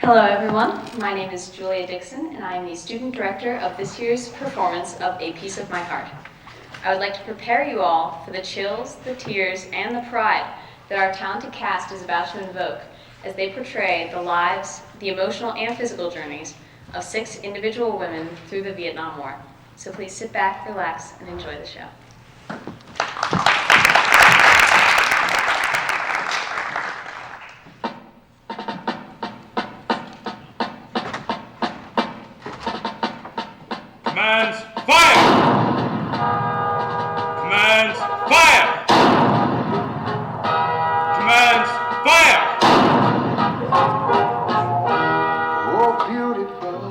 Hello everyone, my name is Julia Dixon and I am the student director of this year's performance of A Piece of My Heart. I would like to prepare you all for the chills, the tears, and the pride that our talented cast is about to invoke as they portray the lives, the emotional and physical journeys of 6 individual women through the Vietnam War. So please sit back, relax, and enjoy the show. Commands, fire! Commands, fire! Commands, fire! Oh, beautiful,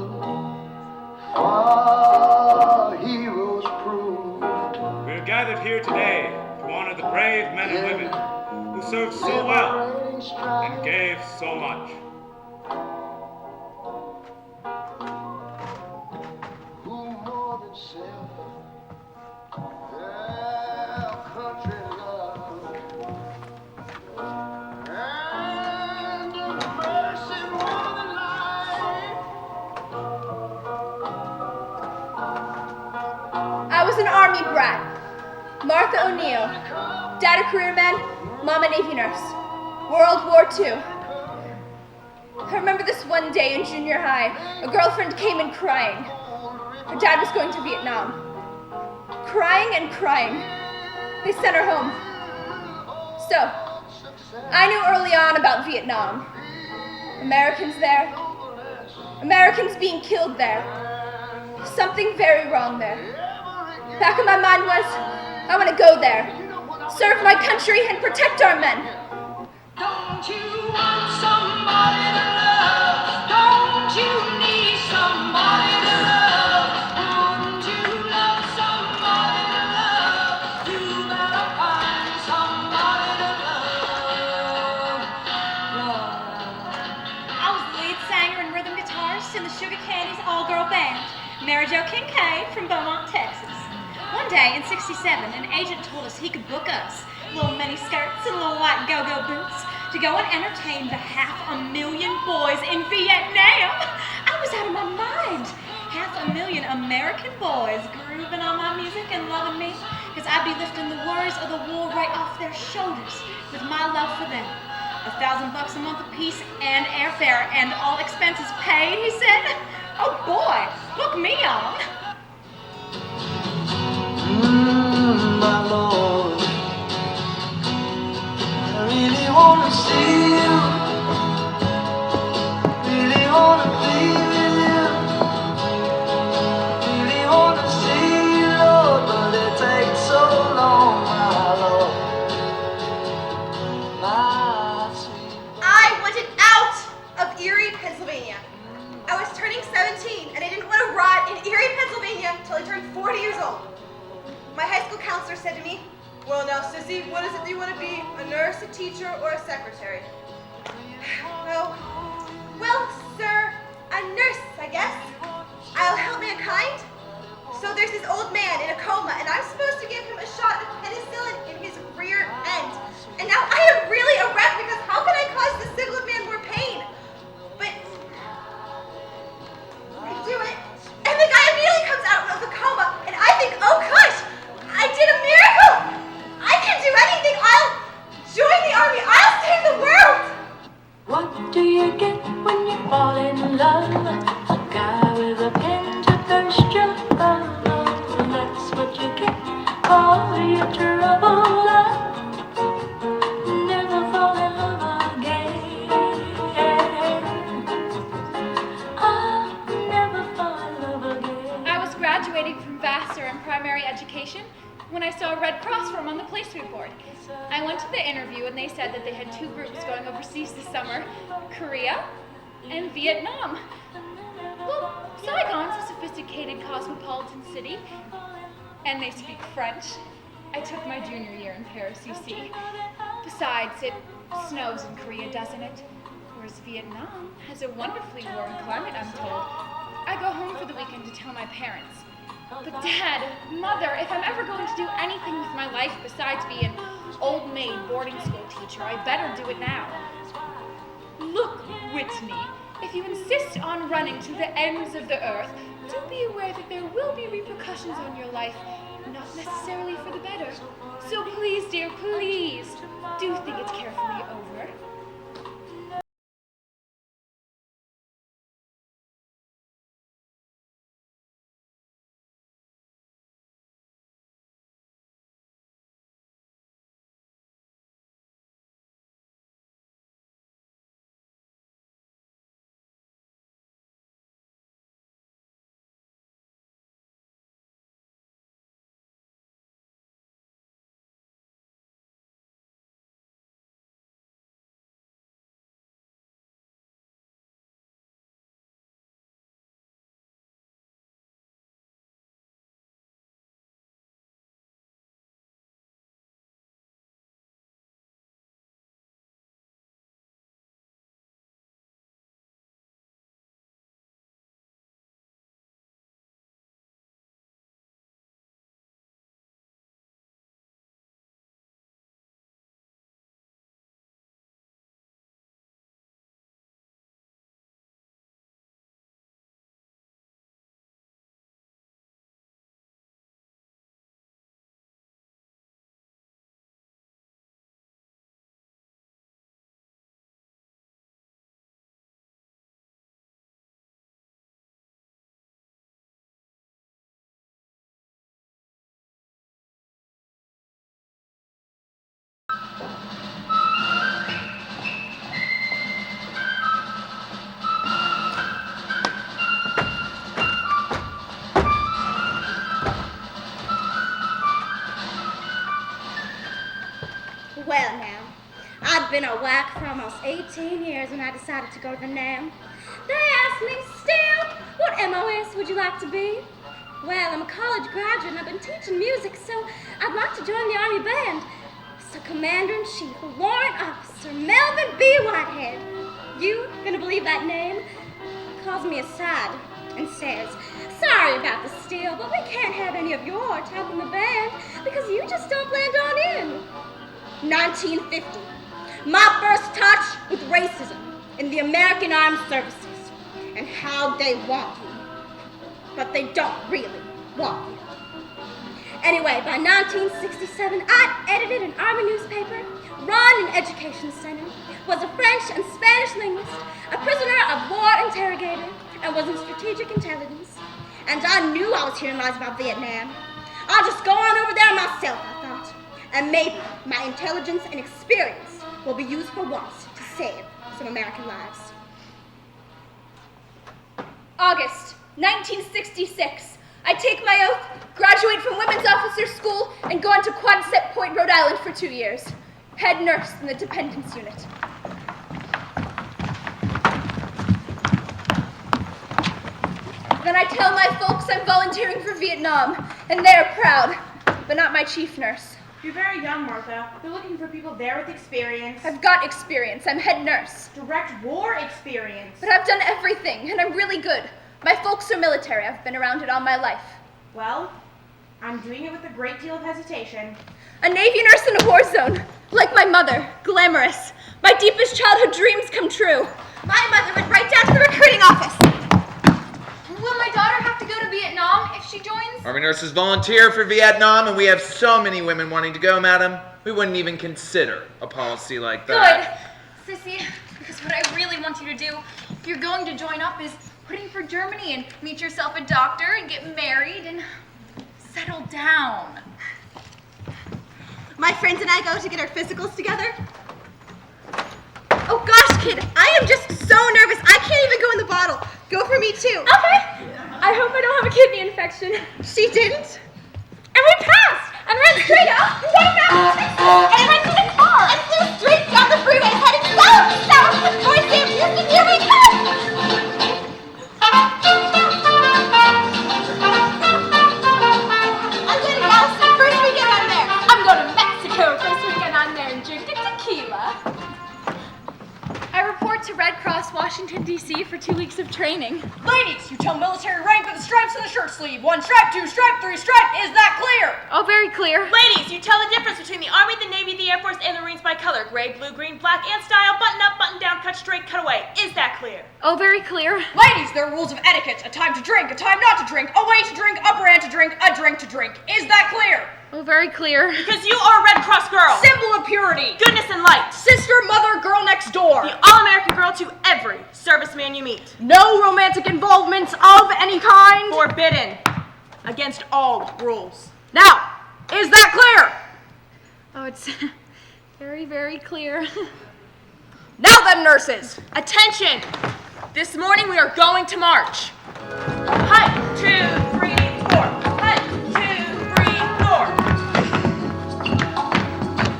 far heroes proved. We are gathered here today to honor the brave men and women who served so well and gave so much. Who more than self, their country love, and mercy more than life. I was an Army brat. Martha O'Neill. Dad a career man, Mom a Navy nurse. World War II. I remember this one day in junior high, a girlfriend came in crying. Her dad was going to Vietnam. Crying and crying. They sent her home. So, I knew early on about Vietnam. Americans there. Americans being killed there. Something very wrong there. Back in my mind was, I want to go there, serve my country and protect our men. Don't you want somebody to love? Don't you need somebody to love? Wouldn't you love somebody to love? You better find somebody to love. I was the lead singer and rhythm guitarist in the Sugar Candy's all-girl band, Mary Jo Kincaid from Beaumont, Texas. One day in '67, an agent told us he could book us, little mini skirts and little white go-go boots, to go and entertain the 500,000 boys in Vietnam. I was out of my mind. 500,000 American boys grooving on my music and loving me, because I'd be lifting the worries of the war right off their shoulders with my love for them. $1,000 a month apiece and airfare and all expenses paid, he said. Oh boy, book me on. My Lord, I really wanna see you, really wanna be with you, really wanna see you, Lord, but it takes so long, my Lord, my sweet. I wanted out of Erie, Pennsylvania. I was turning 17 and I didn't want to ride in Erie, Pennsylvania until I turned 40 years old. My high school counselor said to me, "Well now, sissy, what is it that you want to be? A nurse, a teacher, or a secretary?" Well, sir, a nurse, I guess. I'll help mankind. So there's this old man in a coma, and I'm supposed to give him a shot of penicillin in his rear end. And now I am really a wreck because how can I cause this sick old man more pain? But I do it, and the guy immediately comes out of the coma, and I think, oh gosh, I did a miracle! I can do anything! I'll join the army! I'll save the world! What do you get when you fall in love? A guy with a pen to burst your bubble, and that's what you get for your trouble. Never fall in love again. I'll never fall in love again. I was graduating from Vassar in primary education when I saw a Red Cross form on the placement board. I went to the interview and they said that they had 2 groups going overseas this summer, Korea and Vietnam. Well, Saigon's a sophisticated cosmopolitan city, and they speak French. I took my junior year in Paris, you see. Besides, it snows in Korea, doesn't it? Whereas Vietnam has a wonderfully warm climate, I'm told. I go home for the weekend to tell my parents. But Dad, Mother, if I'm ever going to do anything with my life besides be an old maid boarding school teacher, I better do it now. Look, Whitney, If you insist on running to the ends of the earth, do be aware that there will be repercussions on your life, not necessarily for the better. So please, dear, please, do think it carefully over. Well now, I'd been a whack for almost 18 years when I decided to go to the NAM. They asked me, still, what MOS would you like to be? Well, I'm a college graduate and I've been teaching music, so I'd like to join the Army Band. So Commander-in-Chief, Warrant Officer Melvin B. Whitehead, you gonna believe that name? Calls me aside and says, sorry about the steel, but we can't have any of your type in the band because you just don't blend on in. 1950, my first touch with racism in the American Armed Services and how they want you, but they don't really want you. Anyway, by 1967, I'd edited an Army newspaper, run an education center, was a French and Spanish linguist, a prisoner of war interrogator, and was in strategic intelligence. And I knew I was hearing lies about Vietnam. I'll just go on over there myself, I thought. And maybe my intelligence and experience will be used for once to save some American lives. August 1966. I take my oath, graduate from Women's Officer School, and go on to Quonset Point, Rhode Island for 2 years. Head nurse in the dependents unit. Then I tell my folks I'm volunteering for Vietnam, and they're proud, but not my chief nurse. You're very young, Martha. They're looking for people there with experience. I've got experience. I'm head nurse. Direct war experience. But I've done everything, and I'm really good. My folks are military. I've been around it all my life. Well, I'm doing it with a great deal of hesitation. A Navy nurse in a war zone. Like my mother. Glamorous. My deepest childhood dreams come true. My mother went right down to the recruiting office. Will my daughter have to go to Vietnam if she joins? Army nurses volunteer for Vietnam, and we have so many women wanting to go, madam. We wouldn't even consider a policy like that. Good. Sissy, because what I really want you to do, if you're going to join up, is put in for Germany and meet yourself a doctor and get married and settle down. My friends and I go to get our physicals together. Oh gosh, kid, I am just so nervous. I can't even go in the bottle. Go for me too. Okay. I hope I don't have a kidney infection. She didn't? And we passed! And ran straight up! And went to the car! And flew straight down the freeway heading south with Troy Sam Houston. Here we come! I'm going to Galveston first weekend on there. I'm going to Mexico first weekend on there and drink a tequila. I report went to Red Cross Washington, D.C. for 2 weeks of training. Ladies, you tell military rank with the stripes on the shirt sleeve. 1 stripe, 2 stripe, 3 stripe. Is that clear? Oh, very clear. Ladies, you tell the difference between the Army, the Navy, the Air Force, and the Marines by color. Gray, blue, green, black, and style. Button up, button down, cut straight, cut away. Is that clear? Oh, very clear. Ladies, there are rules of etiquette. A time to drink, a time not to drink, a way to drink, a brand to drink, a drink to drink. Is that clear? Oh, very clear. Because you are a Red Cross girl. Symbol of purity. Goodness and light. Sister, mother, girl next door. The all-American girl to every serviceman you meet. No romantic involvements of any kind. Forbidden. Against all rules. Now, is that clear? Oh, it's very, very clear. Now then, nurses. Attention! This morning we are going to march. 1, 2, 3, 4. 1, 2, 3, 4.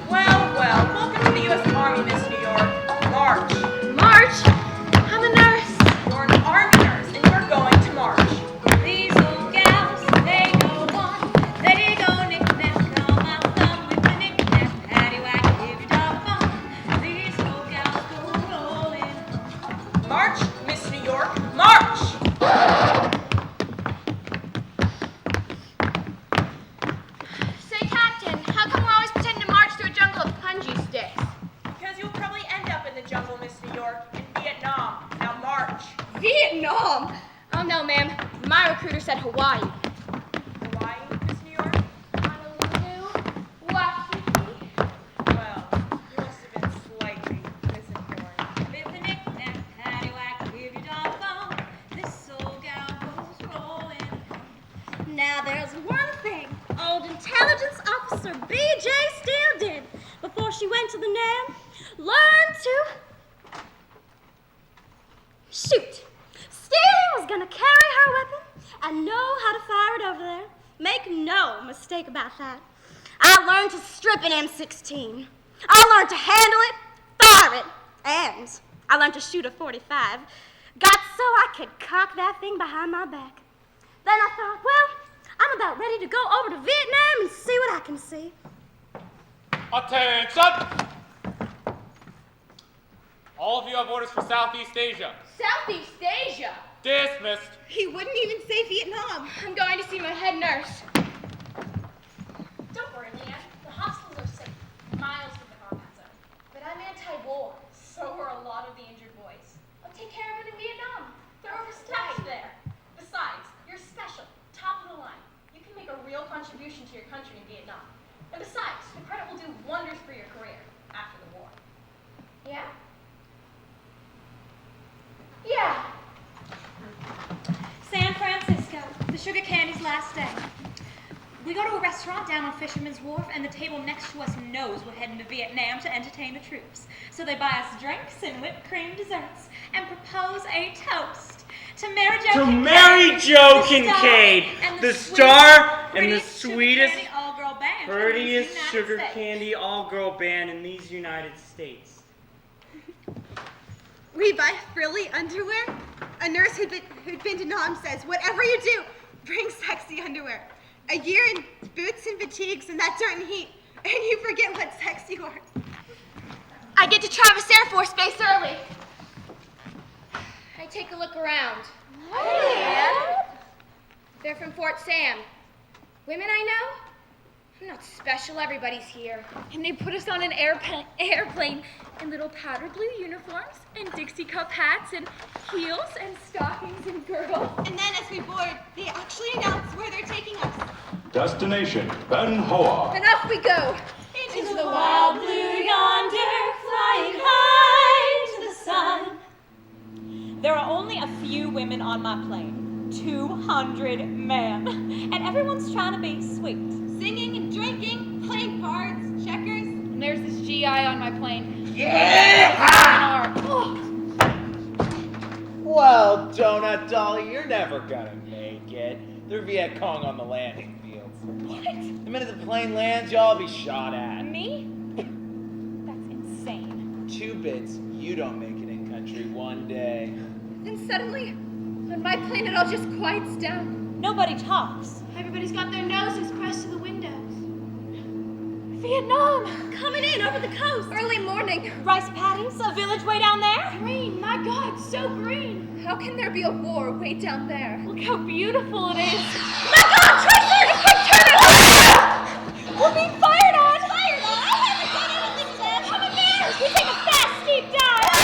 Well, welcome to the U.S. Army, Miss New York. March. March? I'm a nurse. You're an Army nurse, and you're going to march. These old gals, they go on, they go knick-knack, on my thumb with the knick-knack, paddywhack, give your dog a bone. These old gals go rolling. March, Miss New York. March! Say, Captain, how come we're always pretending to march through a jungle of punji sticks? Because you'll probably end up in the jungle, Miss New York, in Vietnam. Now march. Vietnam. Oh no, ma'am. My recruiter said Hawaii. Hawaii, Miss New York? Honolulu, Waikiki. Well, you must have been slightly misinformed. With the knick-knack, paddywhack, give your dog a bone. This old gal goes rolling. Now there's one thing old intelligence officer B.J. Steele did before she went to the NAM. Learn to shoot. Steele was gonna carry her weapon and know how to fire it over there. Make no mistake about that. I learned to strip an M16. I learned to handle it, fire it, and I learned to shoot a .45. Got so I could cock that thing behind my back. Then I thought, well, I'm about ready to go over to Vietnam and see what I can see. Attention! All of you have orders for Southeast Asia. Southeast Asia? Dismissed. He wouldn't even say Vietnam. I'm going to see my head nurse. Don't worry, Leanne. The hospitals are safe, miles from the combat zone. But I'm anti-war. So are a lot of the injured boys. I'll take care of it in Vietnam. They're overstaffed there. Besides, you're special, top of the line. You can make a real contribution to your country in Vietnam. And besides, the credit will do wonders for your career after the war. Yeah? Yeah. San Francisco, the sugar candy's last day. We go to a restaurant down on Fisherman's Wharf, and the table next to us knows we're heading to Vietnam to entertain the troops. So they buy us drinks and whipped cream desserts and propose a toast to Mary Jo To Kincaid. Mary Jo the Kincaid, the sweetest, star and the prettiest sugar sweetest, candy all-girl band in these prettiest United sugar States. candy all-girl band in these United States. We buy frilly underwear. A nurse who'd been to Nam says, whatever you do, bring sexy underwear. A year in boots and fatigues in that dirt and heat, and you forget what sex you are. I get to Travis Air Force Base early. I take a look around. They're from Fort Sam. Women I know? I'm not special, everybody's here. And they put us on an airplane in little powder blue uniforms and Dixie cup hats and heels and stockings and girdles. And then as we board, they actually announce where they're taking us. Destination, Ben Hoa. And off we go. Into the wild blue yonder, flying high to the sun. There are only a few women on my plane. 200 men. And everyone's trying to be sweet. Singing and drinking, playing cards, checkers. And there's this GI on my plane. Yeah! Well, Donut Dolly, you're never gonna make it. They're Viet Cong on the landing fields. What? The minute the plane lands, y'all be shot at. Me? That's insane. 2 bits, you don't make it in country one day. Then suddenly, on my plane, it all just quiets down. Nobody talks. Everybody's got their noses pressed to the windows. Vietnam! Coming in over the coast. Early morning. Rice paddies, a village way down there. Green, my God, so green. How can there be a war way down there? Look how beautiful it is. My God, Tracer! Quick, turn it! We're being fired on! Fired on? I haven't done anything to them. Come in there! We take a fast, steep dive.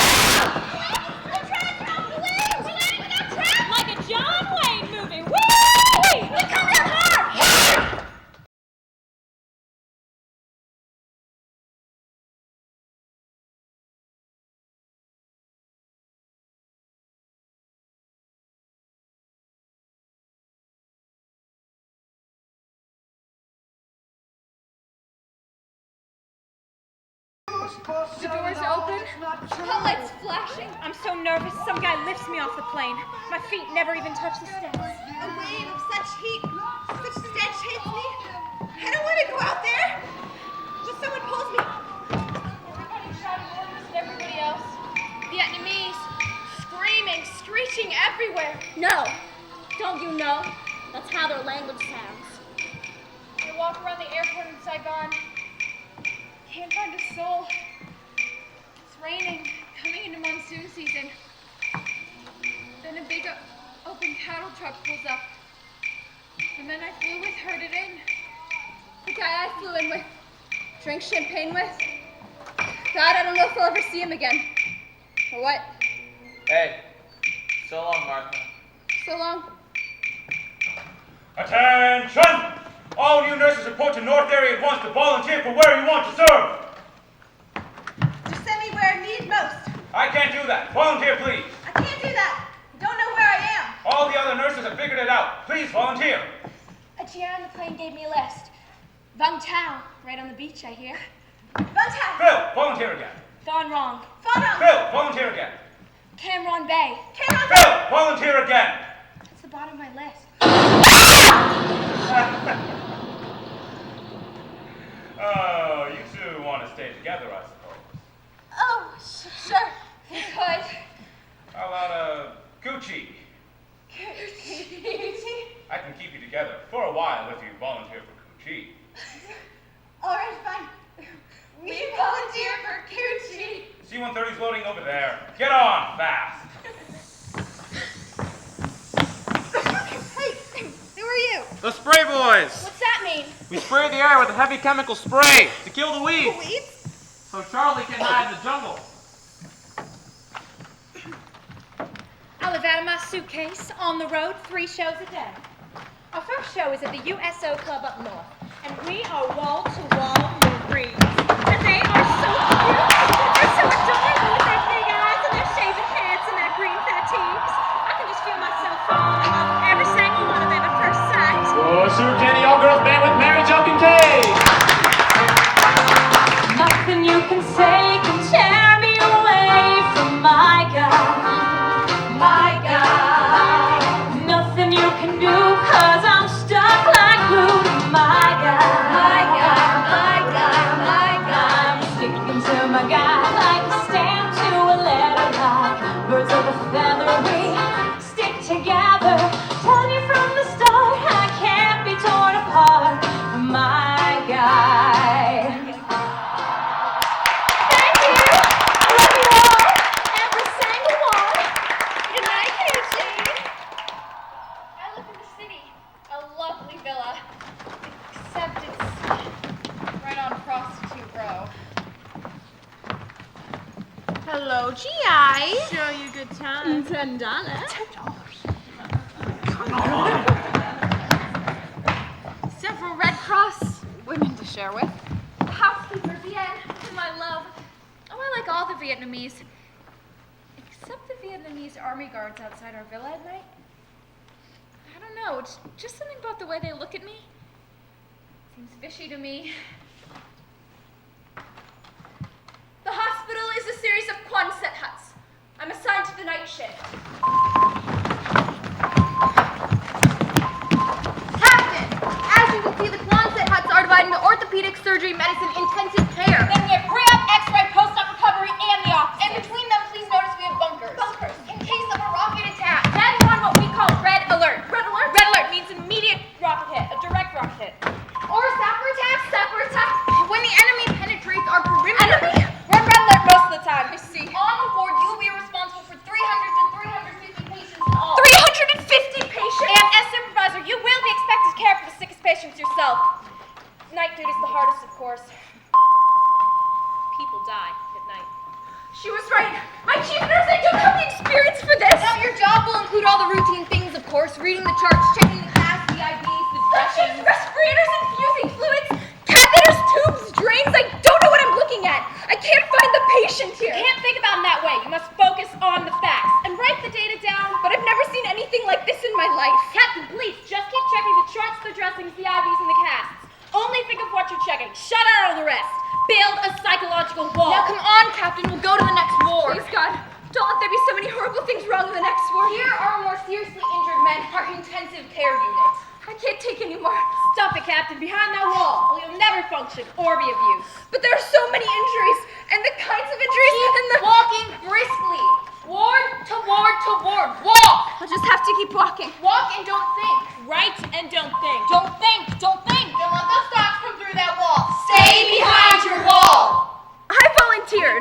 The track's off the wings! We're landing without track! Like a John Wayne movie. Whee! We come down hard! Hard! The door's open. Spotlights flashing. I'm so nervous, some guy lifts me off the plane. My feet never even touch the steps. A wave of such heat, such stench hits me. I don't want to go out there. But someone pulls me. Everybody shouting orders at everybody else. Vietnamese, screaming, screeching everywhere. No. Don't you know? That's how their language sounds. I walk around the airport in Saigon. Can't find a soul. It's raining, coming into monsoon season. Then a big open cattle truck pulls up. And then I flew with, herded in. The guy I flew in with, drank champagne with. God, I don't know if I'll ever see him again. Or what? Hey, so long, Martha. So long. Attention! All new nurses report to North Area at once to volunteer for where you want to serve. Just send me where I'm needed most. I can't do that. Volunteer, please. I can't do that. I don't know where I am. All the other nurses have figured it out. Please volunteer. A GI on the plane gave me a list. Vung Tau, right on the beach, I hear. Vung Tau. Phil, volunteer again. Phan Rong. Phan Rong. Phil, volunteer again. Cam Ranh Bay. Cam Ranh Bay. Phil, volunteer again. That's the bottom of my list. Oh, you two want to stay together, I suppose. Oh, sure. We could. How about Gucci? Gucci. I can keep you together for a while if you volunteer for Gucci. All right, fine. We volunteer for Gucci. C-130's loading over there. Get on, fast. Hey, who are you? The Spray Boys! What's that mean? We spray the air with a heavy chemical spray to kill the weeds. The weeds? So Charlie can hide in the jungle. I live out of my suitcase, on the road, 3 shows a day. Our first show is at the USO Club up north, and we are wall-to-wall Marines. And they are so cute. They're so adorable with their big eyes and their shaven heads and their green fatigues. I can just feel myself falling in love with every single one of them at first sight. Oh, Sue Jenny, all-girls band with Mary Jo Kincaid. Nothing you can say can tear me away from my God. My God. Nothing you can do, 'cause I'm stuck like glue to my God. My God, my God, my God. I'm sticking to my God like a stamp to a letter lock. Birds of a feather, we stick together. Telling you from the start, I can't be torn apart from my guy. Thank you. I love you all. Every single one. Good night, Gucci. I live in the city, a lovely villa, except it's right on Prostitute Row. Hello, GI. Show you a good time. $10. Several Red Cross women to share with. Housekeeper Viet and my love. Oh, I like all the Vietnamese, except the Vietnamese army guards outside our villa at night. I don't know, it's just something about the way they look at me. Seems fishy to me. The hospital is a series of Quonset huts. I'm assigned to the night shift. Captain, as you can see, the Quonset huts are divided into orthopedic, surgery, medicine, intensive care. Then we have pre-op, X-ray, post-op recovery, and the office. And between them, please notice we have bunkers. Bunkers. In case of a rocket attack. Then we're on what we call red alert. Red alert? Red alert means immediate rocket hit, a direct rocket hit. Or sapper attack. Sapper attack She was right. My chief nurse, I don't have the experience for this. Now, your job will include all the routine things, of course. Reading the charts, checking the cast, the IVs, the Such as depressions. respirators, infusing fluids, catheters, tubes, drains. I don't know what I'm looking at. I can't find the patient here. You can't think about them that way. You must focus on the facts and write the data down. But I've never seen anything like this in my life. Captain, please, just keep checking the charts, the dressings, the IVs, and the casts. Only think of what you're checking. Shut out all the rest. Build a psychological wall. Now come on, Captain. We'll go to the next ward. Please, God. Don't let there be so many horrible things wrong in the next ward. Here are more seriously injured men, our intensive care unit. I can't take any more. Stop it, Captain. Behind that wall, or you'll never function or be of use. But there are so many injuries, and the kinds of injuries and the... Walking briskly. Ward to ward to ward. Walk! I'll just have to keep walking. Walk and don't think. Write and don't think. Don't think. Don't think. Don't let those thoughts come through that wall. Stay behind your wall. I volunteered.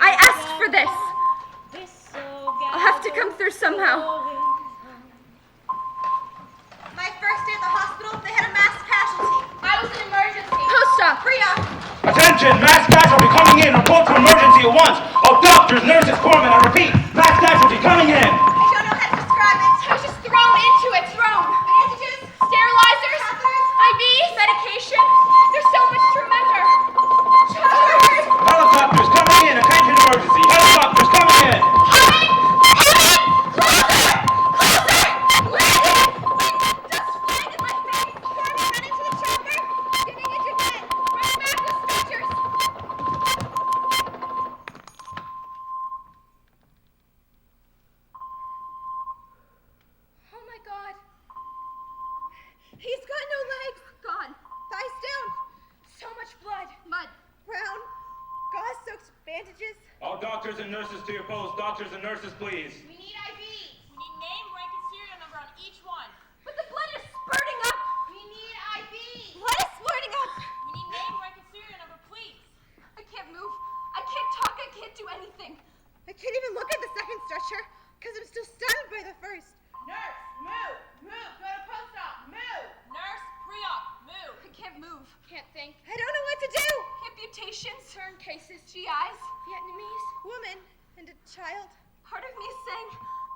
I asked for this. I'll have to come through somehow. My first day at the hospital, they had a mass casualty. I was an emergency. Post-op. Pre-op. Attention! Mass casualty coming in! Report to emergency at once! All doctors, nurses, corpsmen, I repeat! Mass casualty coming in! I don't know how to describe it. I was just thrown into it. Thrown. Bandages, Sterilizers. catheters, IVs. Medication. There's so much to remember. Helicopters coming in! Attention emergency! Helicopters coming in! He's got no legs. Gone. Thighs down. So much blood. Mud. Brown. Gauze-soaked bandages. All doctors and nurses to your post. Doctors and nurses, please. We need IVs. We need name, rank, and serial number on each one. But the blood is spurting up. We need IVs. Blood is splurting up. We need name, rank, and serial number, please. I can't move. I can't talk. I can't do anything. I can't even look at the second stretcher because I'm still stunned by the first. Nurse, move. Move. Go to post-op. Move. Nurse, pre-op. Move. I can't move. Can't think. I don't know what to do. Amputations, turn cases, GIs, Vietnamese woman and a child. Part of me is saying,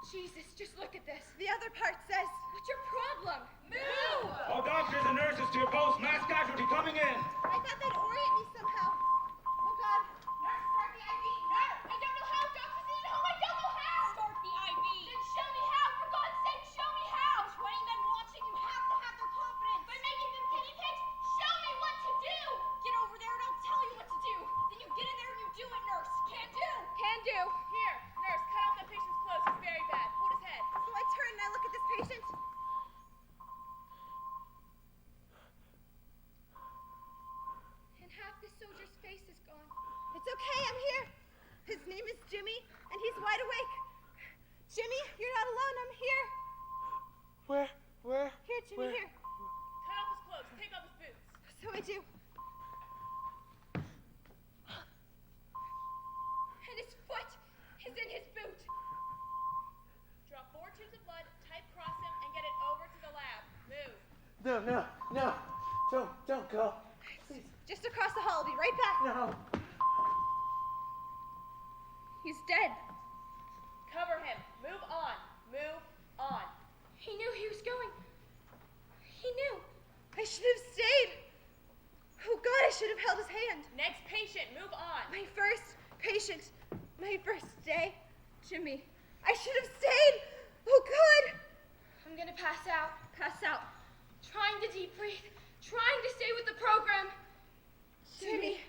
Jesus, just look at this. The other part says, what's your problem? Move. All doctors and nurses to your post. Mass casualty coming in! I thought they'd orient me somehow. Oh God. Nurse, start the IV. Nurse. I don't know how. Doctors need to know. I don't know how. Start the IV. Then show me how. For God's sake, show me how. 20 men watching. You have to have their confidence. By making them guinea pigs, show me what to do. Get over there and I'll tell you what to do. Then you get in there and you do it, nurse. Can do. Can do. Here, nurse, cut off that patient's clothes. He's very bad. Hold his head. So I turn and I look at this patient. And half the soldier's face is gone. It's okay, I'm here. His name is Jimmy, and he's wide awake. Jimmy, you're not alone, I'm here. Where? Here, Jimmy, here. Cut off his clothes. Take off his boots. So I do. And his foot is in his boot. Draw 4 tubes of blood, type cross him, and get it over to the lab. Move. No. Don't go. Just across the hall, I'll be right back. No. He's dead. Cover him. Move on. Move on. He knew he was going. He knew. I should have stayed. Oh God, I should have held his hand. Next patient. Move on. My first patient. My first day. Jimmy. I should have stayed. Oh God. I'm gonna pass out. Pass out. Trying to deep breathe. Trying to stay with the program. Jimmy.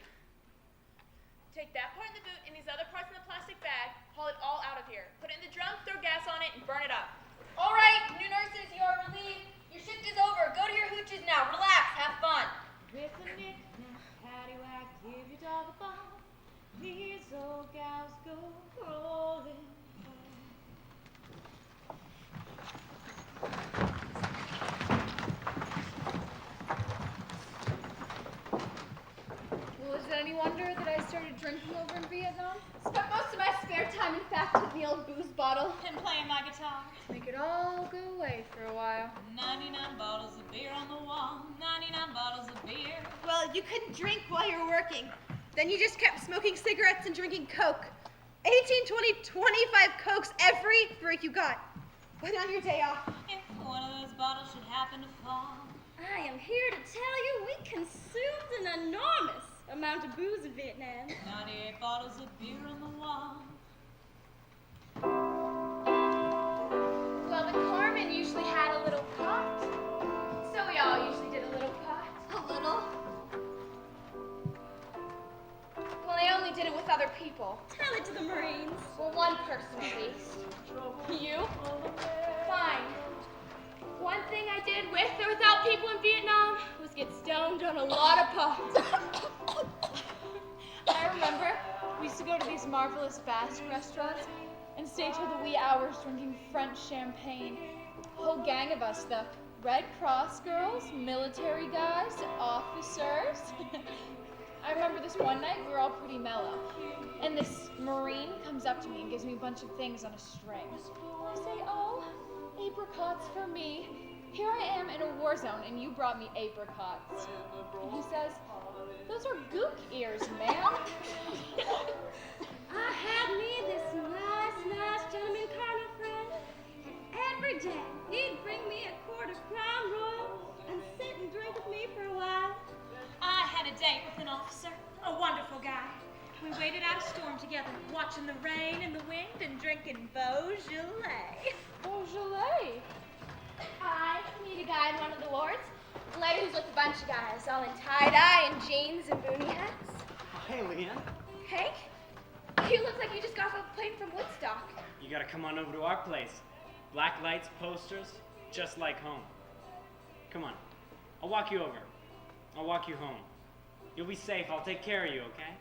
Take that part in the boot and these other parts in the plastic bag. Haul it all out of here. Put it in the drum, throw gas on it, and burn it up. All right, new nurses, you are relieved. Your shift is over. Go to your hooches now. Relax. Have fun. With a knick-knack, paddywhack, give your dog a bone. These old gals go rolling. Well, is it any wonder that I started drinking over in Vietnam? Spent most of my spare time, in fact, in the old booze bottle. And playing my guitar. Make it all go away for a while. 99 bottles of beer on the wall. 99 bottles of beer. Well, you couldn't drink while you're working. Then you just kept smoking cigarettes and drinking Coke. 18, 20, 25 Cokes every break you got. But on your day off, If one of those bottles should happen to fall. I am here to tell you we consumed an enormous amount of booze in Vietnam. 98 bottles of beer on the wall. Well, the Carmen usually had a little pot. So we all usually did a little pot. A little. Well, they only did it with other people. Tell it to the Marines. Well, one person at least. You? Fine. One thing I did with or without people in Vietnam was get stoned on a lot of pot. I remember we used to go to these marvelous Basque restaurants and stay till the wee hours drinking French champagne. A whole gang of us, the Red Cross girls, military guys, officers. I remember this one night, we were all pretty mellow, and this Marine comes up to me and gives me a bunch of things on a string. I say, oh, apricots for me. Here I am in a war zone, and you brought me apricots. And he says, those are gook ears, ma'am. I had me this nice gentleman colonel friend. Every day, he'd bring me a quart of Crown Royal and sit and drink with me for a while. I had a date with an officer, a wonderful guy. We waited out a storm together, watching the rain and the wind and drinking Beaujolais. Beaujolais? I meet a guy in one of the wards. Later he's with a bunch of guys, all in tie-dye and jeans and boonie hats. Hey, Leanne. Hank, you look like you just got off a plane from Woodstock. You gotta come on over to our place. Black lights, posters, just like home. Come on. I'll walk you over. I'll walk you home. You'll be safe. I'll take care of you, okay?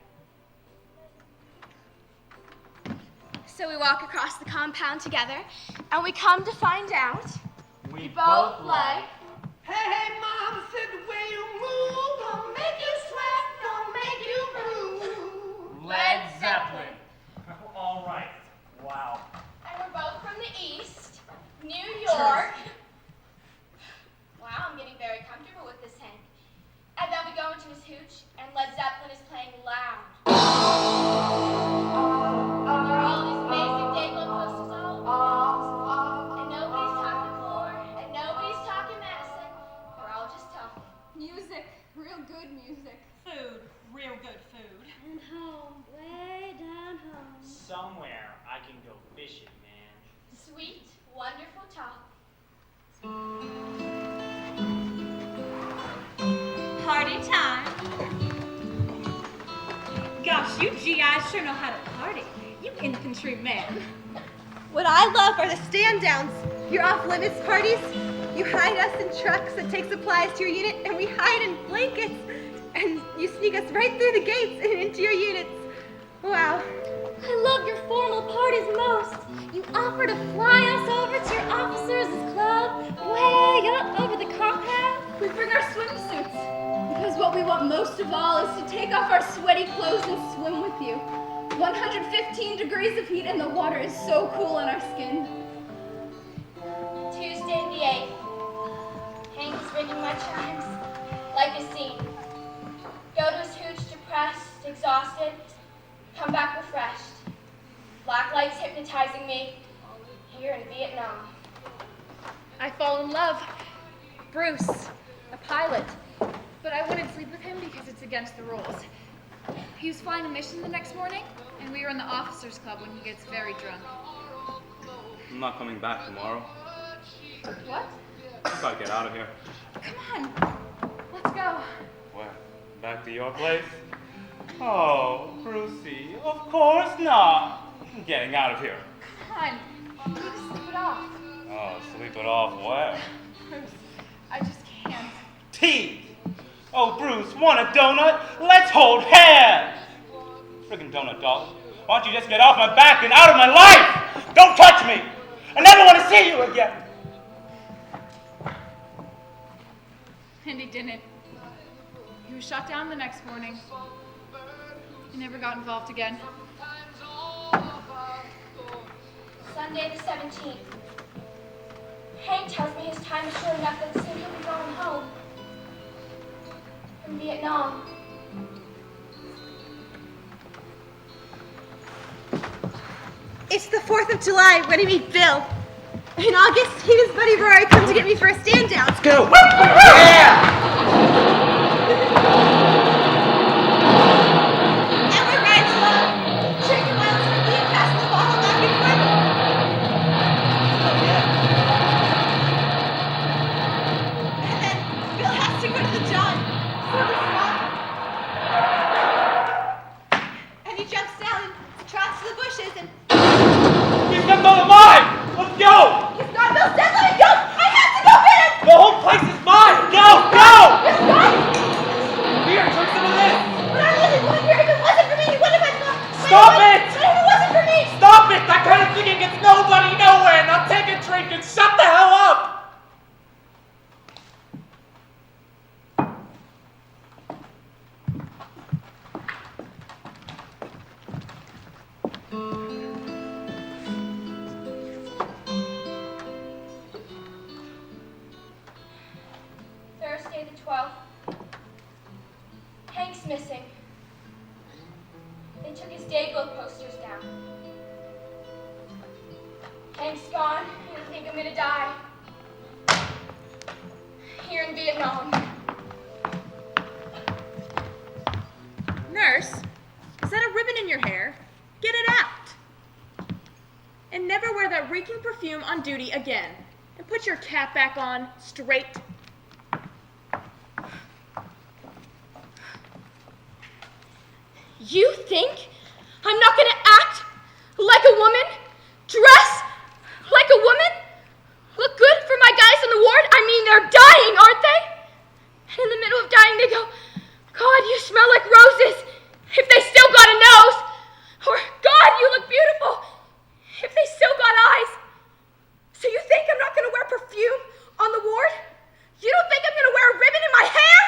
So we walk across the compound together, and we come to find out We both like... Hey, mama said the way you move don't make you sweat, don't make you blue. Led Zeppelin. All right. Wow. And we're both from the East, New York. Wow, I'm getting very comfortable with this Hank. And then we go into his hooch, and Led Zeppelin is playing loud. And there are all these amazing Dayglow posters all over the place. And nobody's talking war, and nobody's talking medicine. We're all just talking. Music, real good music. Food, real good food. And home, way down home. Somewhere I can go fishing, man. Sweet, wonderful talk. Party time. Gosh, you GIs sure know how to party. You infantry men. what I love are the stand-downs. Your off-limits parties. You hide us in trucks that take supplies to your unit, and we hide in blankets. And you sneak us right through the gates and into your units. Wow. I love your formal parties most. You offer to fly us over to your officers' club, way up over the compound. We bring our swimsuits, because what we want most of all is to take off our sweaty clothes and swim with you. 115 degrees of heat and the water is so cool on our skin. Tuesday the 8th. Hank is ringing my chimes, like a scene. Go to his hooch depressed, exhausted, come back refreshed. Black lights hypnotizing me here in Vietnam. I fall in love. Bruce, a pilot. But I wouldn't sleep with him because it's against the rules. He was flying a mission the next morning, and we were in the officers' club when he gets very drunk. I'm not coming back tomorrow. What? I gotta get out of here. Come on. Let's go. Where? Back to your place? Oh, Brucey, of course not. I'm getting out of here. Come on. You need to sleep it off. Oh, sleep it off where? Bruce, I just can't. Tease! Oh, Bruce, want a donut? Let's hold hands! Friggin' donut dog. Why don't you just get off my back and out of my life? Don't touch me! I never want to see you again! And he didn't. He was shot down the next morning. He never got involved again. Sunday the 17th. Hank tells me his time is short enough that soon he'll be going home. From Vietnam. It's the 4th of July when I meet Bill. In August, he and his buddy Rory come to get me for a stand down. Let's go. Yeah! And we're riding along, drinking Wild Turkey and passing the bottle back and forth. And then Bill has to go to the John. And he jumps down and trots to the bushes and... He's not all mine! Let's go! He's not Bill's dead, let me go! I have to go get him! The whole place is mine! Go! Go! It's mine! Here, drink some of this! But I wasn't going here if it wasn't for me! What if I thought... Stop it! But if it wasn't for me! Stop it! That kind of thinking gets nobody nowhere! Now take a drink and shut the hell up! Thursday the 12th. Hank's missing. They took his day-glow posters down. Hank's gone, and I think I'm gonna die. Here in Vietnam. Nurse, is that a ribbon in your hair? Get it out. And never wear that reeking perfume on duty again. And put your cap back on straight. You think I'm not gonna act like a woman? Dress like a woman? Look good for my guys in the ward? I mean, they're dying, aren't they? And in the middle of dying, they go, God, you smell like roses. If they still got a nose. Or, God, you look beautiful. If they still got eyes. So you think I'm not gonna wear perfume on the ward? You don't think I'm gonna wear a ribbon in my hair?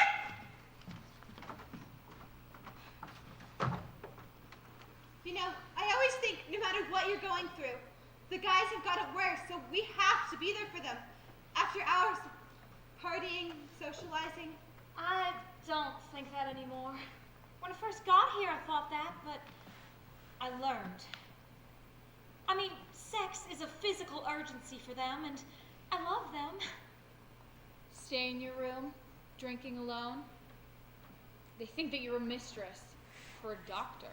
You know, I always think no matter what you're going through, the guys have got it worse, so we have to be there for them. After hours of partying, socializing. I don't think that anymore. When I first got here, I thought that, but I learned. I mean, sex is a physical urgency for them, and I love them. Stay in your room, drinking alone. They think that you're a mistress for a doctor.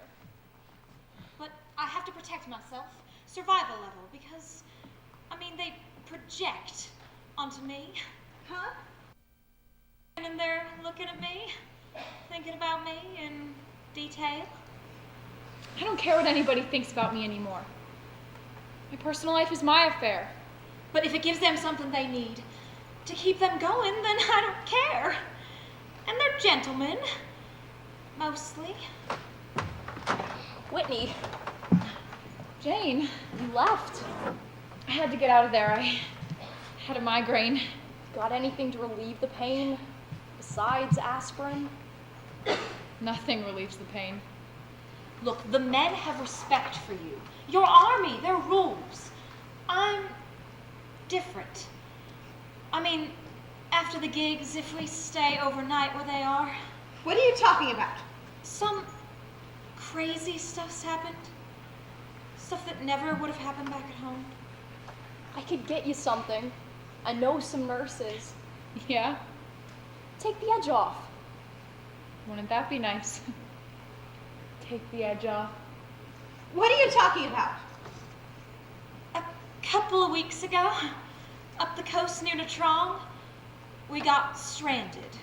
But I have to protect myself, survival level, because, I mean, they project onto me. Huh? And they're looking at me, thinking about me in detail. I don't care what anybody thinks about me anymore. My personal life is my affair. But if it gives them something they need to keep them going, then I don't care. And they're gentlemen, mostly. Whitney. Jane, you left. I had to get out of there. I had a migraine. Got anything to relieve the pain besides aspirin? Nothing relieves the pain. Look, the men have respect for you. Your army, their rules. I'm different. I mean, after the gigs, if we stay overnight where they are. What are you talking about? Some crazy stuff's happened. Stuff that never would have happened back at home. I could get you something. I know some nurses. Yeah? Take the edge off. Wouldn't that be nice? Take the edge off. What are you talking about? A couple of weeks ago, up the coast near Nha Trang, we got stranded.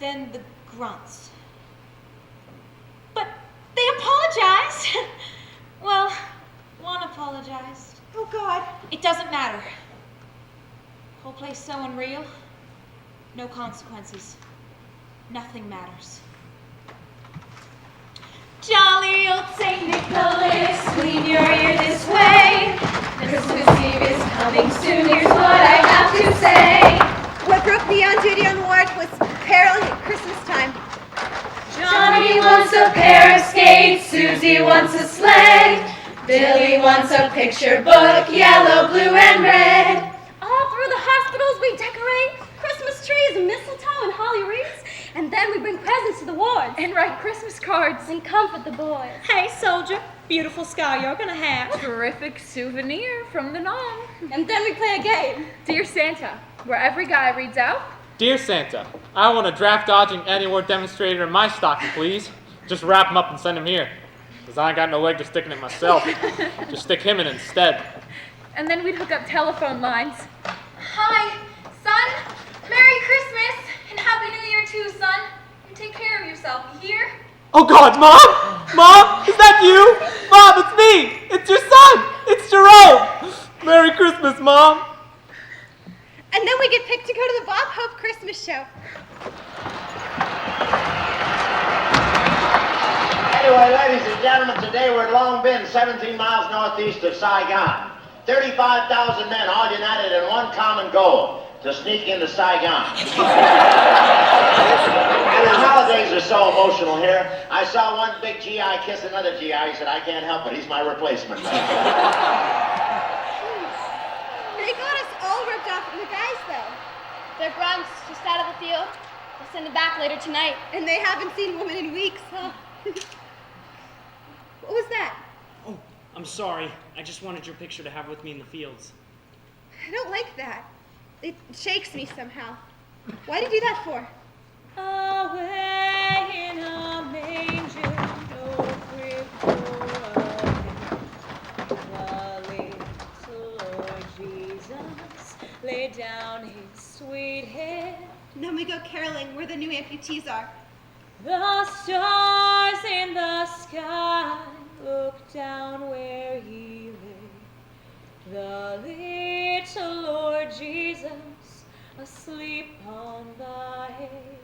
Then the grunts. But they apologized. Well, one apologized. Oh, God. It doesn't matter. Whole place so unreal. No consequences. Nothing matters. Jolly old St. Nicholas, lean your ear this way. Christmas Eve is coming soon, here's what I have to say. What broke me on duty on ward was caroling at Christmas time. Johnny wants a pair of skates, Susie wants a sled, Billy wants a picture book, yellow, blue, and red. All through the hospitals we decorate Christmas trees and mistletoe and holly wreaths. And then we bring presents to the wards. And write Christmas cards. And comfort the boys. Hey, soldier, beautiful scar you're gonna have. Terrific souvenir from the Nom. And then we play a game. Dear Santa, where every guy reads out. Dear Santa, I want a draft dodging anti-war demonstrator in my stocking, please. Just wrap him up and send him here. Because I ain't got no leg to stick in it myself. Just stick him in instead. And then we'd hook up telephone lines. Hi, son. Merry Christmas and Happy New Year too, son. And take care of yourself, you hear? Oh God, Mom! Mom, is that you? Mom, it's me! It's your son! It's Jerome! Merry Christmas, Mom! And then we get picked to go to the Bob Hope Christmas show. Anyway, ladies and gentlemen, today we're at Long Binh, 17 miles northeast of Saigon. 35,000 men all united in one common goal, to sneak into Saigon. And the holidays are so emotional here. I saw one big GI kiss another GI. He said, I can't help it. He's my replacement. They got us all ripped off from the guys, though. They're grunts, just out of the field. They'll send them back later tonight. And they haven't seen women in weeks, huh? What was that? Oh, I'm sorry. I just wanted your picture to have with me in the fields. I don't like that. It shakes me somehow. Why did you do that for? Away in a manger, no crib for him. The little Lord Jesus laid down his sweet head. And then we go caroling where the new amputees are. The stars in the sky look down where he lay. The little Lord Jesus asleep on the hay.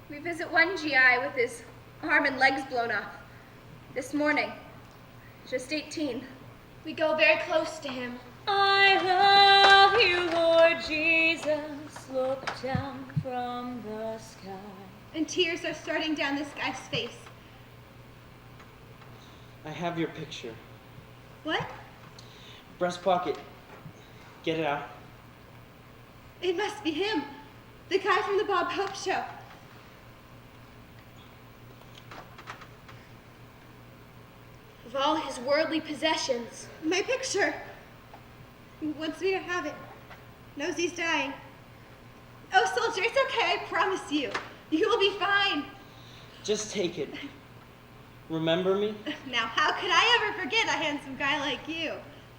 We visit one GI with his arm and legs blown off. This morning, just 18. We go very close to him. I love you, Lord Jesus. Look down from the sky. And tears are starting down this guy's face. I have your picture. What? Breast pocket. Get it out. It must be him. The guy from the Bob Hope show. Of all his worldly possessions. My picture. He wants me to have it. Knows he's dying. Oh, soldier, it's okay, I promise you. You will be fine. Just take it. Remember me? Now, how could I ever forget a handsome guy like you?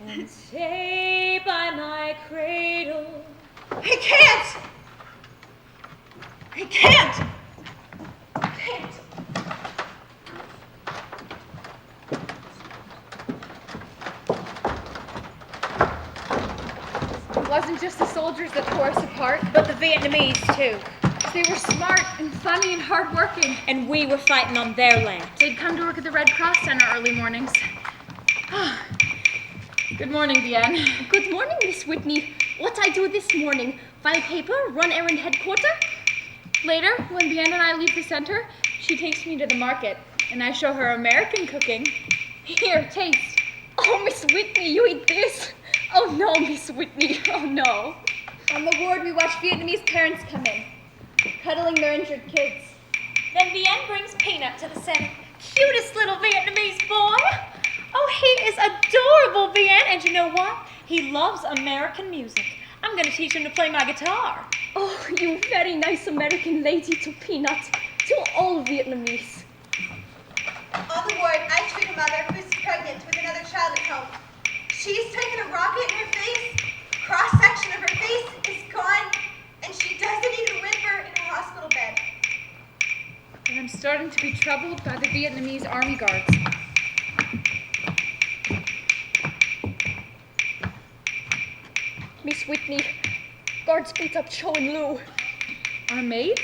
And stay by my cradle. I can't! I can't! I can't! It wasn't just the soldiers that tore us apart, But the Vietnamese, too. they were smart and funny and hardworking. And we were fighting on their land. They'd come to work at the Red Cross Center early mornings. Good morning, Bien. Good morning, Miss Whitney. What I do this morning? File paper, run errand headquarter? Later, when Bien and I leave the center, she takes me to the market, and I show her American cooking. Here, taste. Oh, Miss Whitney, you eat this? Oh no, Miss Whitney, oh no. On the ward, we watch Vietnamese parents come in, cuddling their injured kids. Then Bien brings Peanut to the center. Cutest little Vietnamese boy. Oh, he is adorable, Bien. And you know what? He loves American music. I'm going to teach him to play my guitar. Oh, you very nice American lady to Peanut, to all Vietnamese. On the ward, I treat a mother who's pregnant with another child at home. She's taken a rocket in her face, cross-section of her face is gone, and she doesn't even whimper in her hospital bed. And I'm starting to be troubled by the Vietnamese army guards. Miss Whitney, guards beat up Cho and Lou. Our maids?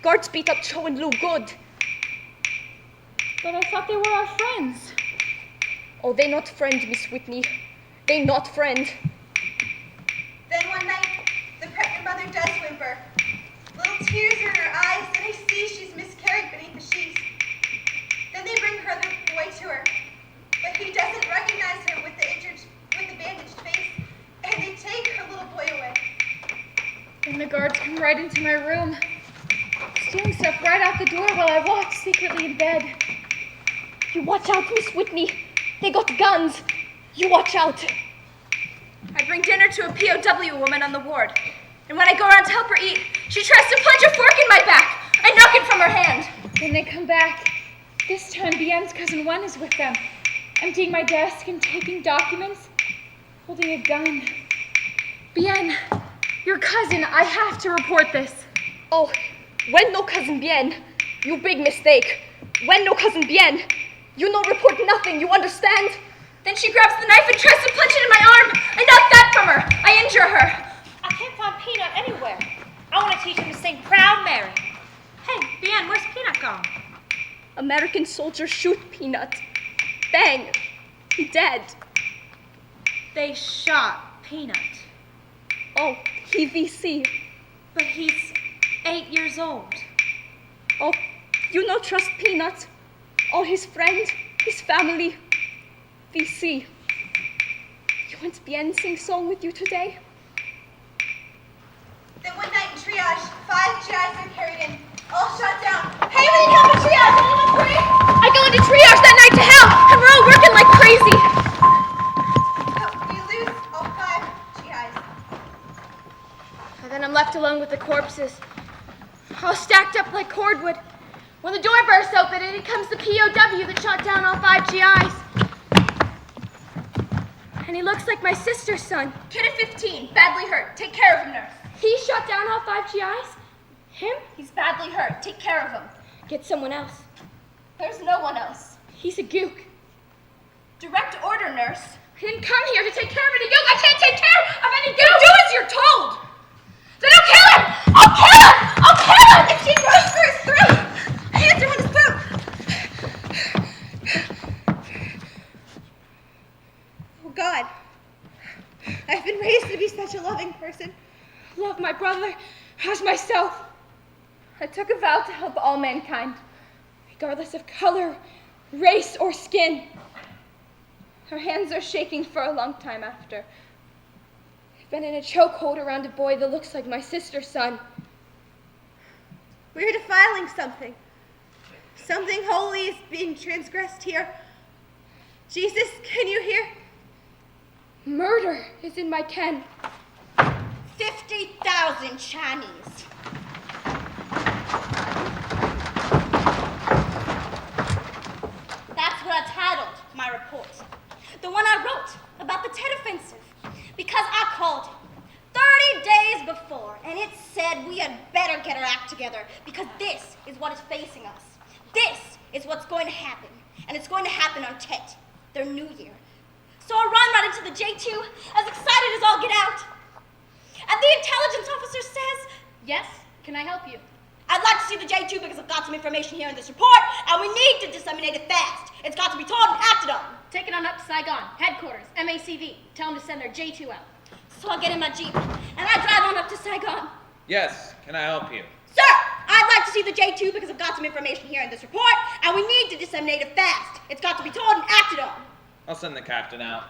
Guards beat up Cho and Lou good. But I thought they were our friends. Oh, they not friend, Miss Whitney. They not friend. Then one night, the pregnant mother does whimper. Little tears are in her eyes, and I see she's miscarried beneath the sheets. Then they bring her other boy to her, but he doesn't recognize her with the bandaged face, and they take her little boy away. And the guards come right into my room, stealing stuff right out the door while I walked secretly in bed. You watch out, Miss Whitney. They got guns. You watch out. I bring dinner to a POW woman on the ward. And when I go around to help her eat, she tries to plunge a fork in my back. I knock it from her hand. Then they come back. This time, Bien's cousin Wen is with them, emptying my desk and taking documents, holding a gun. Bien, your cousin, I have to report this. Oh, Wen no cousin Bien. You big mistake. Wen no cousin Bien. You no report nothing, you understand? Then she grabs the knife and tries to punch it in my arm. I knock that from her. I injure her. I can't find Peanut anywhere. I want to teach him to sing Proud Mary. Hey, Bien, where's Peanut gone? American soldier shoot Peanut. Bang. He dead. They shot Peanut. Oh, he VC. But he's 8 years old. Oh, you no trust Peanut. Oh, his friend, his family. VC. You want Bien sing song with you today? Then one night in triage, 5 GIs are carried in, all shot down. Hey, we need help in triage! Anyone free? I go into triage that night to help, and we're all working like crazy. We lose all 5 GIs. And then I'm left alone with the corpses, all stacked up like cordwood. When the door bursts open, and in comes the POW that shot down all 5 GIs. And he looks like my sister's son. Kid at 15, badly hurt. Take care of him, nurse. He shot down all 5 GIs? Him? He's badly hurt. Take care of him. Get someone else. There's no one else. He's a gook. Direct order, nurse. I didn't come here to take care of any gook. I can't take care of any gook. Do as you're told. Then I'll kill him. I'll kill him. I'll kill him. If she goes for his throat. Hands are in his throat. Oh, God. I've been raised to be such a loving person. Love my brother as myself. I took a vow to help all mankind, regardless of color, race, or skin. Her hands are shaking for a long time after. I've been in a chokehold around a boy that looks like my sister's son. We're defiling something. Something holy is being transgressed here. Jesus, can you hear? Murder is in my ken. 50,000 Chinese. That's what I titled my report. The one I wrote about the Tet Offensive. Because I called it 30 days before, and it said we had better get our act together because this is what is facing us. This is what's going to happen, and it's going to happen on Tet, their new year. So I run right into the J2, as excited as all get out. And the intelligence officer says, Yes, can I help you? I'd like to see the J2 because I've got some information here in this report, and we need to disseminate it fast. It's got to be told and acted on. Take it on up to Saigon, headquarters, MACV. Tell them to send their J2 out. So I get in my Jeep, and I drive on up to Saigon. Yes, can I help you? Sir, I'd like to see the J2 because I've got some information here in this report, and we need to disseminate it fast. It's got to be told and acted on. I'll send the captain out.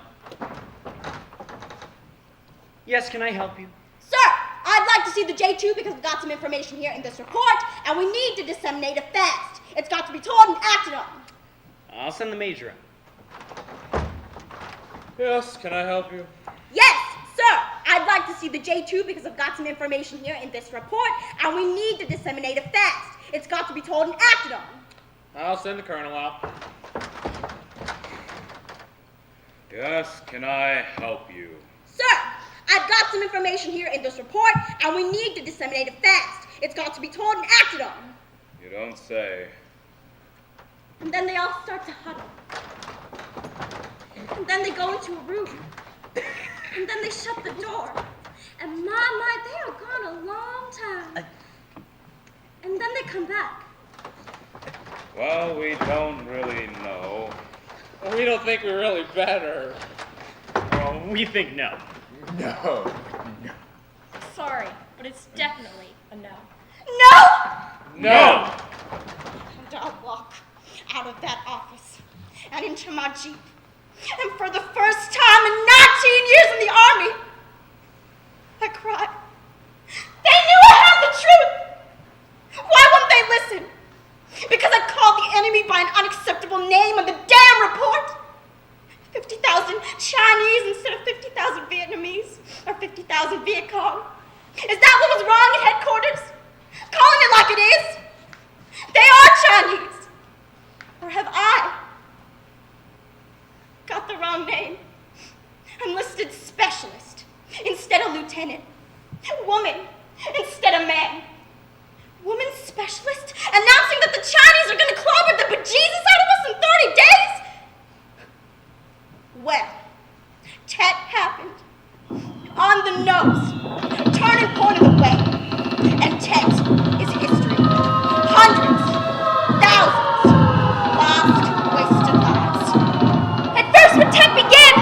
Yes, can I help you? Sir, I'd like to see the J2 because I've got some information here in this report, and we need to disseminate it fast. It's got to be told and acted on. I'll send the major out. Yes, can I help you? Yes, sir, I'd like to see the J2 because I've got some information here in this report, and we need to disseminate it fast. It's got to be told and acted on. I'll send the colonel out. Yes, can I help you? Sir, I've got some information here in this report, and we need to disseminate it fast. It's got to be told and acted on. You don't say. And then they all start to huddle. And then they go into a room. And then they shut the door. And my, they are gone a long time. And then they come back. Well, we don't really know. We don't think we're really better. Well, we think no. No. Sorry, but it's definitely a no. No! No! And I'll walk out of that office and into my Jeep. And for the first time in 19 years in the Army, I cried. They knew I had the truth. Why wouldn't they they listen? Because I called the enemy by an unacceptable name on the damn report. 50,000 Chinese instead of 50,000 Vietnamese, or 50,000 Viet Cong. Is that what was wrong at headquarters? Calling it like it is? They are Chinese. Or have I got the wrong name? Enlisted specialist instead of lieutenant. Woman instead of man. Woman specialist announcing that the Chinese are going to clobber the bejesus out of us in 30 days? Well, Tet happened. On the nose. Turning point of the way. And Tet is history. Hundreds. Thousands. Lost, wasted lives. At first, when Tet began,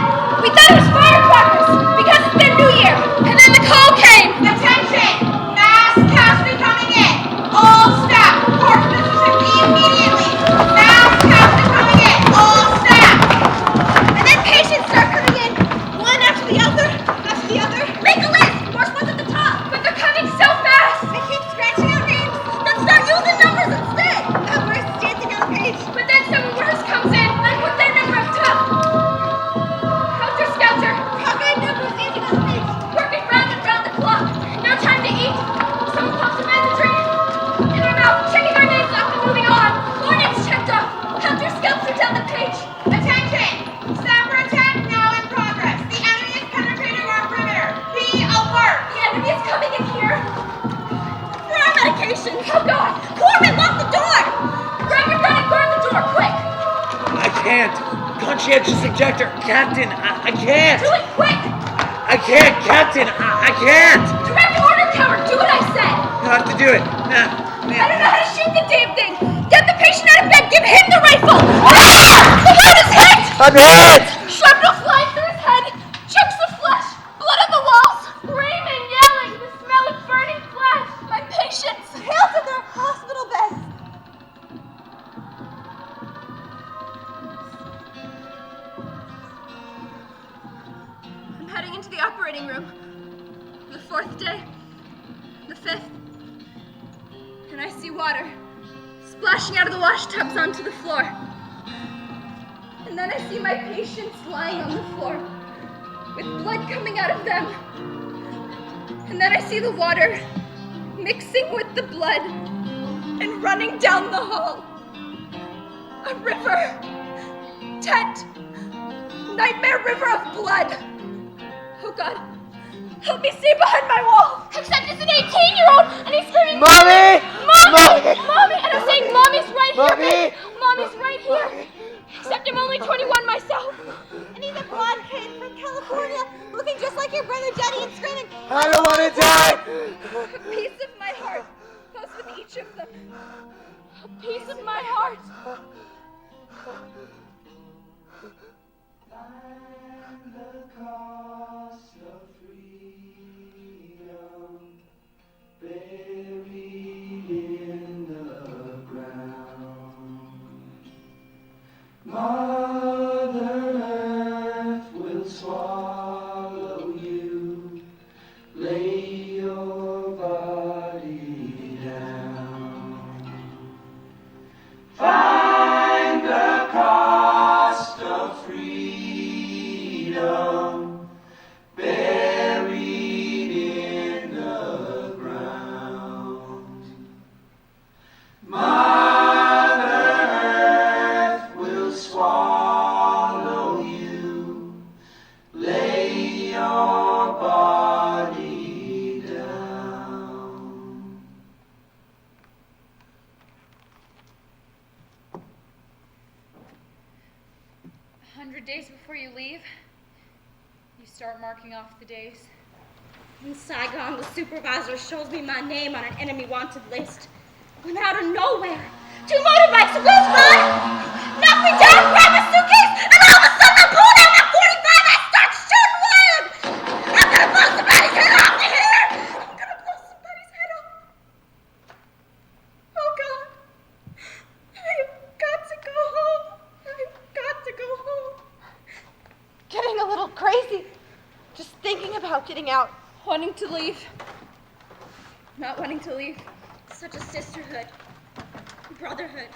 we thought it was firecrackers because it's their New Year. And then the call came. Attention! Mass casting coming in. All staff, report to Mississippi immediately. Mass casting coming in. All staff. And then patients start coming in. One after the other. After the other. Make a list. First one's at the top. But they're coming so fast. They keep scratching out names. Then start using numbers instead. Numbers dancing on the page. But then someone worse comes in, like with their number up top. Helter Skelter. Cockeyed numbers dancing on the page. Working round and round the clock. No time to eat. Someone pops a mandatory in our mouth, checking our names off and moving on. More names checked off. Helter Skelter down the page. Attention! Snapper attack now in progress. The enemy is penetrating our perimeter. Be alert! The enemy is coming in here. We're on medication. Oh God! Corman, lock the door! Grab your gun and guard the door, quick! I can't. Conscientious objector. Captain, I can't. Do it quick! I can't, Captain. I can't. Direct order, coward! Do what I said! You have to do it. I don't know how to shoot the damn thing! Get the patient out of bed! Give him the rifle! Ah! The man is hit! I'm hit! Shrapnel flying through his head! Chunks of flesh! Blood on the walls! Screaming, yelling! The smell of burning flesh! My patients! Hail to their hospital beds! I'm heading into the operating room. The 4th day. The 5th. And I see water splashing out of the wash tubs onto the floor. And then I see my patients lying on the floor with blood coming out of them. And then I see the water mixing with the blood and running down the hall. A river. Tet. Nightmare river of blood. Oh God. Help me stay behind my wall. Except it's an 18-year-old and he's screaming, Mommy! Mommy! Mommy! And I'm saying, Mommy's right Mommy! here! Mommy's right here! Except I'm only 21 myself. And he's a blonde kid from California, looking just like your brother Johnny and screaming, I don't want to die. a piece of my heart goes with each of them. A piece of my heart. Mother Earth will swallow you. Lay your body down. Find the cost of freedom buried in the ground. Mother Earth will swallow you. Lay your body down. 100 days before you leave, you start marking off the days. In Saigon, the supervisor shows me my name on an enemy wanted list. When out of nowhere, 2 motorbikes whiz by, knock me down, grab my suitcase, and all of a sudden I pull out my 45 and I start shooting wild. I'm gonna blow somebody's head off here. I'm gonna blow somebody's head off. Oh God, I've got to go home. I've got to go home. Getting a little crazy, just thinking about getting out. Wanting to leave. Not wanting to leave. Such a sisterhood. brotherhood.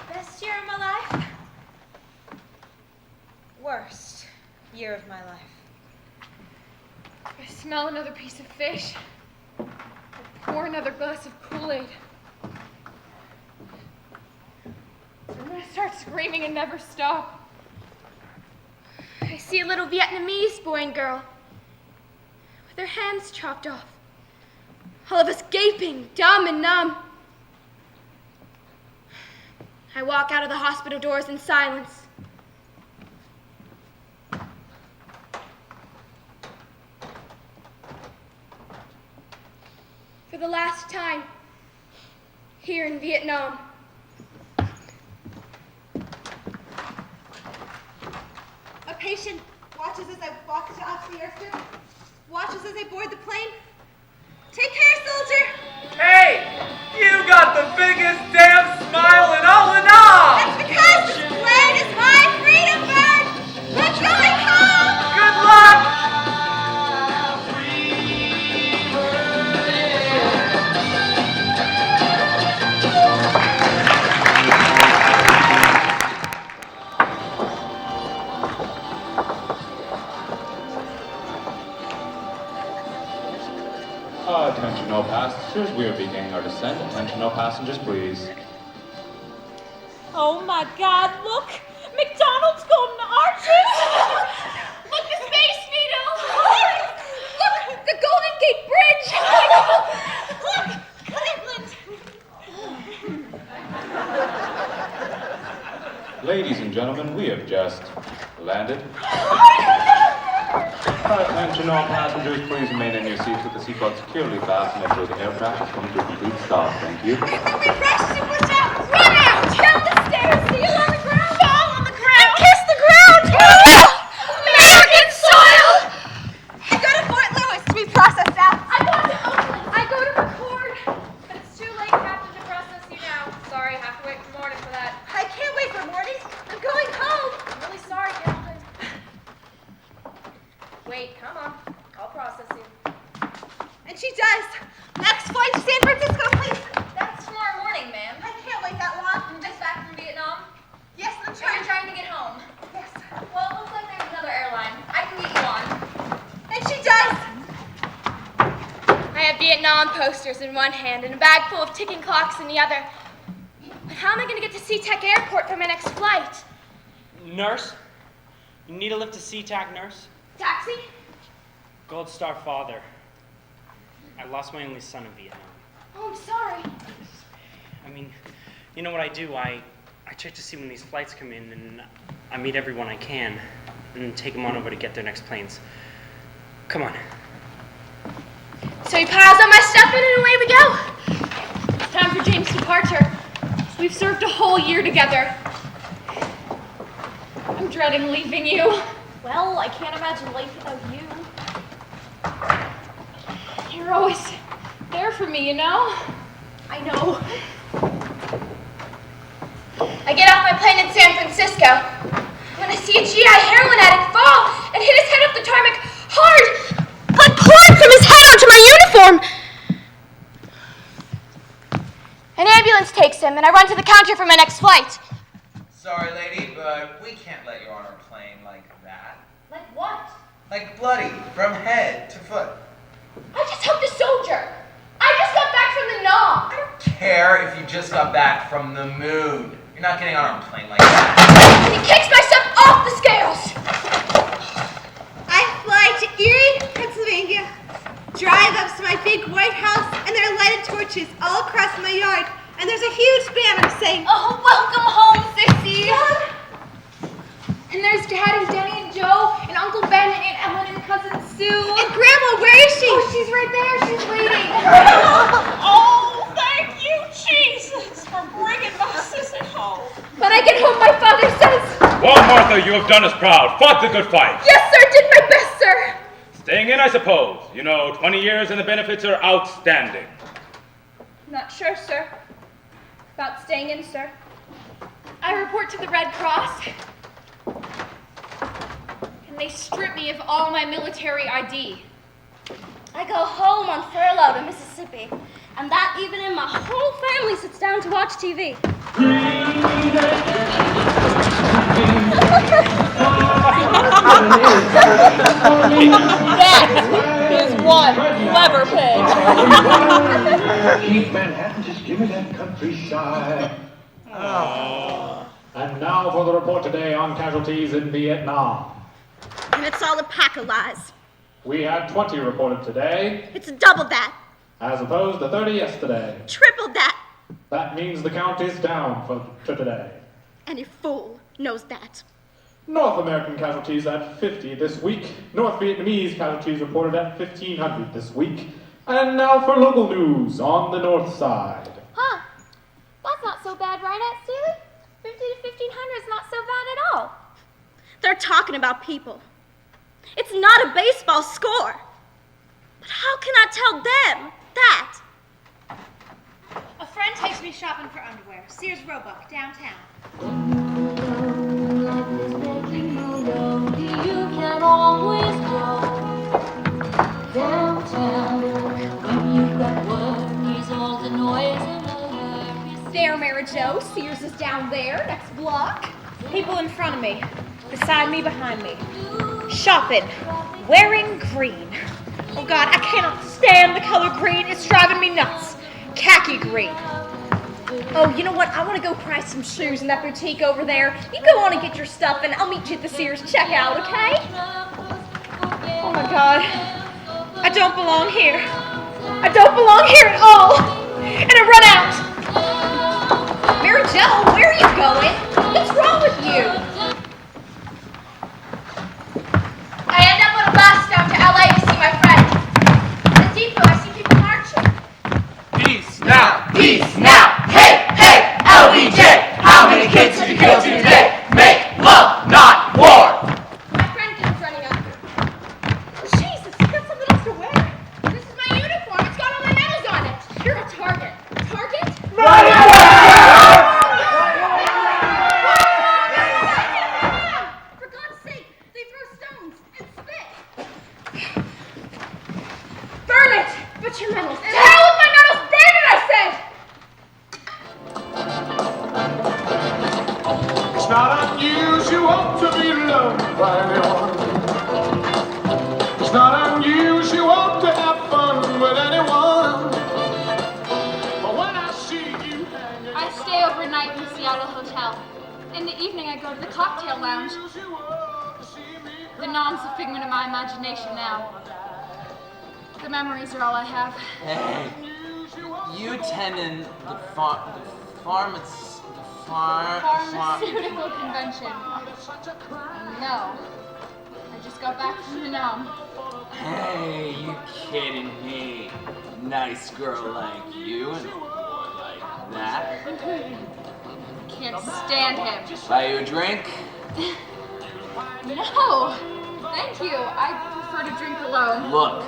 Best year of my life? Worst year of my life. I smell another piece of fish. I pour another glass of Kool-Aid. I'm gonna start screaming and never stop. I see a little Vietnamese boy and girl with their hands chopped off. All of us gaping, dumb and numb. I walk out of the hospital doors in silence. For the last time, here in Vietnam. A patient watches as I walk off the airstrip, watches as I board the plane. Take care, soldier! Hey! You got the biggest damn smile in all of Nam! That's because this plane is my freedom bird! We're going home! Good luck! Attention all passengers, we are beginning our descent. Attention all passengers, please. Oh my God, look! McDonald's Golden Arches! Look, the Space Needle! Look, the Golden Gate Bridge! Look, Cleveland! Ladies and gentlemen, we have just landed. Attention all passengers, please remain in your seats with the seatbelt securely fastened until the aircraft is coming to a complete stop. Thank you. Run out! Down the stairs! Kneel on the ground! Fall on the ground! And kiss the ground! American soil! I go to Fort Lewis to be processed out. I go to Oakland. I go to record. But it's too late, Captain, to process you now. Sorry, have to wait for morning for that. I can't wait for morning. I'm going home. I'm really sorry, Captain. Wait, come on. I'll process you. And she does. Next flight to San Francisco, please. That's tomorrow morning, ma'am. I can't wait that long. I'm just back from Vietnam. Yes, I'm Are trying. you trying to get home? Yes. Well, it looks like there's another airline. I can get you on. And she does. I have Vietnam posters in one hand and a bag full of ticking clocks in the other. But how am I going to get to SeaTac Airport for my next flight? Nurse? You need a lift to SeaTac, nurse? Taxi? Gold Star father. I lost my only son in Vietnam. Oh, I'm sorry. I mean, you know what I do? I check to see when these flights come in, and I meet everyone I can, and take them on over to get their next planes. Come on. So he piles all my stuff in and away we go. It's time for James' departure. We've served a whole year together. I'm dreading leaving you. Well, I can't imagine life without you. You're always there for me, you know? I know. I get off my plane in San Francisco when I see a GI heroin addict fall and hit his head off the tarmac hard. Blood pouring from his head onto my uniform. An ambulance takes him and I run to the counter for my next flight. Sorry, lady, but we can't let you on our plane like that. Like what? Like bloody, from head to foot. I just helped a soldier. I just got back from the Nam. I don't care if you just got back from the moon. You're not getting on our plane like that. And he kicks my stuff off the scales. I fly to Erie, Pennsylvania, drive up to my big White House, and there are lighted torches all across my yard, and there's a huge banner saying, Oh, welcome home, Sissy. And there's Dad and Denny and Joe and Uncle Ben and Aunt Ellen and Cousin Sue. And Grandma, where is she? Oh, she's right there. She's waiting. Oh, thank you, Jesus, for bringing my sissy home. When I get home, my father says, Well, Martha, you have done us proud. Fought the good fight. yes, sir, did my best, sir. Staying in, I suppose. You know, 20 years and the benefits are outstanding. Not sure, sir. About staying in, sir. I report to the Red Cross. And they strip me of all my military ID. I go home on furlough to Mississippi, and that evening my whole family sits down to watch TV. That is one clever pig. Keep Manhattan, just give me that countryside. And now for the report today on casualties in Vietnam. And it's all a pack of lies. We had 20 reported today, It's double that, as opposed to 30 yesterday. triple that. That means the count is down for today. Any fool knows that. North American casualties at 50 this week. North Vietnamese casualties reported at 1,500 this week. And now for local news on the north side. Huh. That's not so bad, right, Aunt Stewie? 50 to 1,500 is not so bad at all. They're talking about people. It's not a baseball score. But how can I tell them that? A friend takes me shopping for underwear. Sears Roebuck, downtown. You can always go downtown when you've got worries, all the noise and the hurry. There, Mary Jo. Sears is down there, next block. People in front of me, beside me, behind me. Shopping, wearing green. Oh God, I cannot stand the color green. It's driving me nuts. Khaki green. Oh, you know what? I want to go price some shoes in that boutique over there. You go on and get your stuff, and I'll meet you at the Sears checkout, okay? Oh my God, I don't belong here. I don't belong here at all. And I run out. Mary Jo, where are you going? What's wrong with you? I end up on a bus down to LA to see my friend. At the depot, I see people marching. Peace now, peace now. Hey, hey, LBJ. How many kids did you kill today? Make love, not war. My friend comes running up. Jesus, you got something else to wear. This is my uniform. It's got all my medals on it. You're a target. Target? For God's sake, they throw stones and spit. Burn it! But your medals. To hell with my medals! Burn it, I said! It's not unusual to be loved by anyone. It's not unusual to have fun with anyone. But when I see you hanging, I stay overnight in the Seattle hotel. In the evening, I go to the cocktail lounge. The nom's a figment of my imagination now. The memories are all I have. Hey, you attending the Pharmaceutical convention. No. I just got back from the nom. Hey, you kidding me? Nice girl like you and a boy like that. Can't stand him. Buy you a drink? No. Thank you. I prefer to drink alone. Look,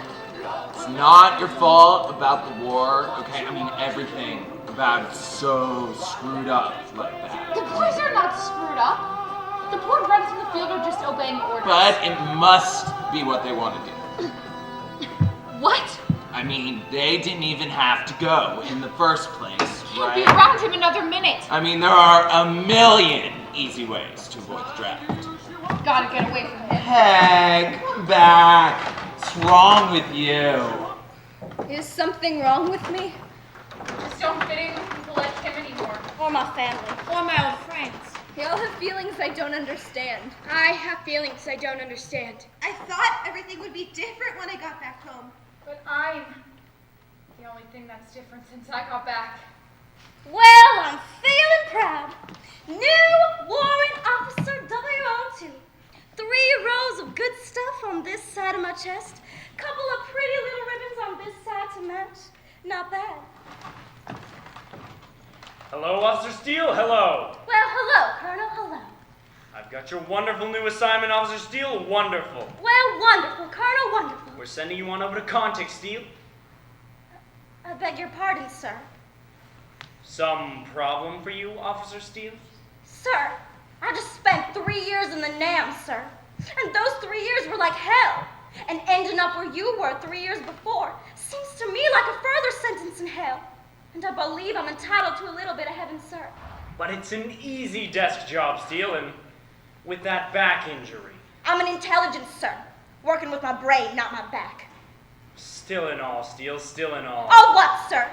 it's not your fault about the war, okay? I mean, everything about it's so screwed up like that. The boys are not screwed up. The poor grunts in the field are just obeying orders. But it must be what they want to do. What? I mean, they didn't even have to go in the first place, Can't be right? around him another minute. I mean, there are a million easy ways to avoid the draft. Gotta get away from him. Hey, come back. What's wrong with you? Is something wrong with me? Just don't fit in with people like him anymore. Or my family. Or my old friends. They all have feelings I don't understand. I have feelings I don't understand. I thought everything would be different when I got back home. But I'm the only thing that's different since I got back. Well, I'm feeling proud. New Warrant Officer 002. 3 rows of good stuff on this side of my chest. Couple of pretty little ribbons on this side to match. Not bad. Hello, Officer Steele. Hello. Well, hello, Colonel. Hello. I've got your wonderful new assignment, Officer Steele. Wonderful. Well, wonderful, Colonel. Wonderful. We're sending you on over to Contact, Steele. I beg your pardon, sir. Some problem for you, Officer Steele? Sir, I just spent 3 years in the NAM, sir. And those 3 years were like hell. And ending up where you were 3 years before seems to me like a further sentence in hell. And I believe I'm entitled to a little bit of heaven, sir. But it's an easy desk job, Steele, and with that back injury. I'm an intelligence, sir. Working with my brain, not my back. Still in all, Steele, still in all. Oh, what, sir?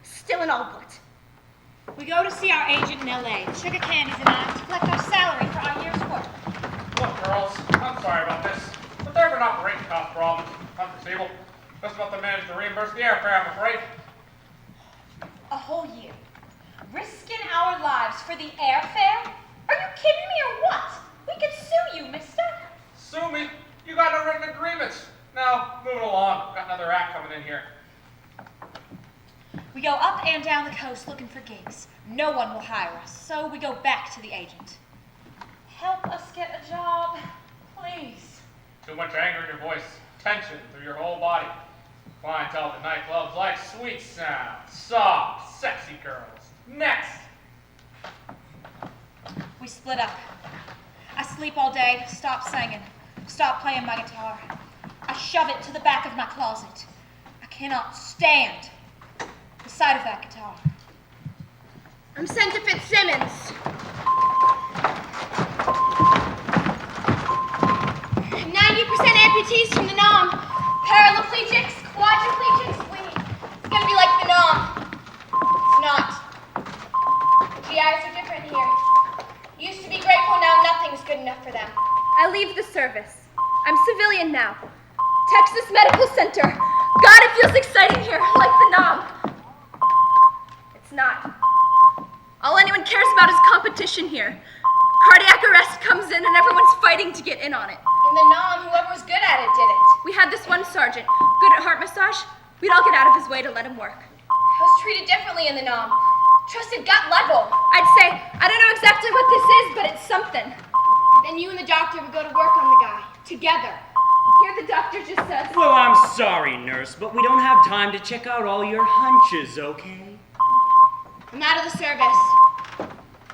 Still in all what? We go to see our agent in L.A. Sugar Candies and I to collect our salary for our year's work. Look, girls, I'm sorry about this, but there have been operating cost problems. Unforeseeable. Just about to manage to reimburse the airfare, I'm afraid. A whole year. Risking our lives for the airfare? Are you kidding me or what? We could sue you, mister. Sue me? You got no written agreements. Now, moving along. Got another act coming in here. We go up and down the coast looking for gigs. No one will hire us, so we go back to the agent. Help us get a job, please. Too much anger in your voice. Tension through your whole body. Clientele at the nightclubs like sweet sound, soft, sexy girls. Next! We split up. I sleep all day, stop singing, stop playing my guitar. I shove it to the back of my closet. I cannot stand the sight of that guitar. I'm sent to Fitzsimmons. 90% amputees from the NOM. Paraplegics, quadriplegics, it's gonna be like the NOM. It's not. GIs are different here. Used to be grateful, now nothing's good enough for them. I leave the service. I'm civilian now. Texas Medical Center. God, it feels exciting here, like the NOM. It's not. All anyone cares about is competition here. Cardiac arrest comes in and everyone's fighting to get in on it. In the NOM, whoever was good at it did it. We had this one sergeant, good at heart massage. We'd all get out of his way to let him work. I was treated differently in the NOM. Trusted gut level. I'd say, I don't know exactly what this is, but it's something. Then you and the doctor would go to work on the guy, together. Here the doctor just says, Well, I'm sorry, nurse, but we don't have time to check out all your hunches, okay? I'm out of the service.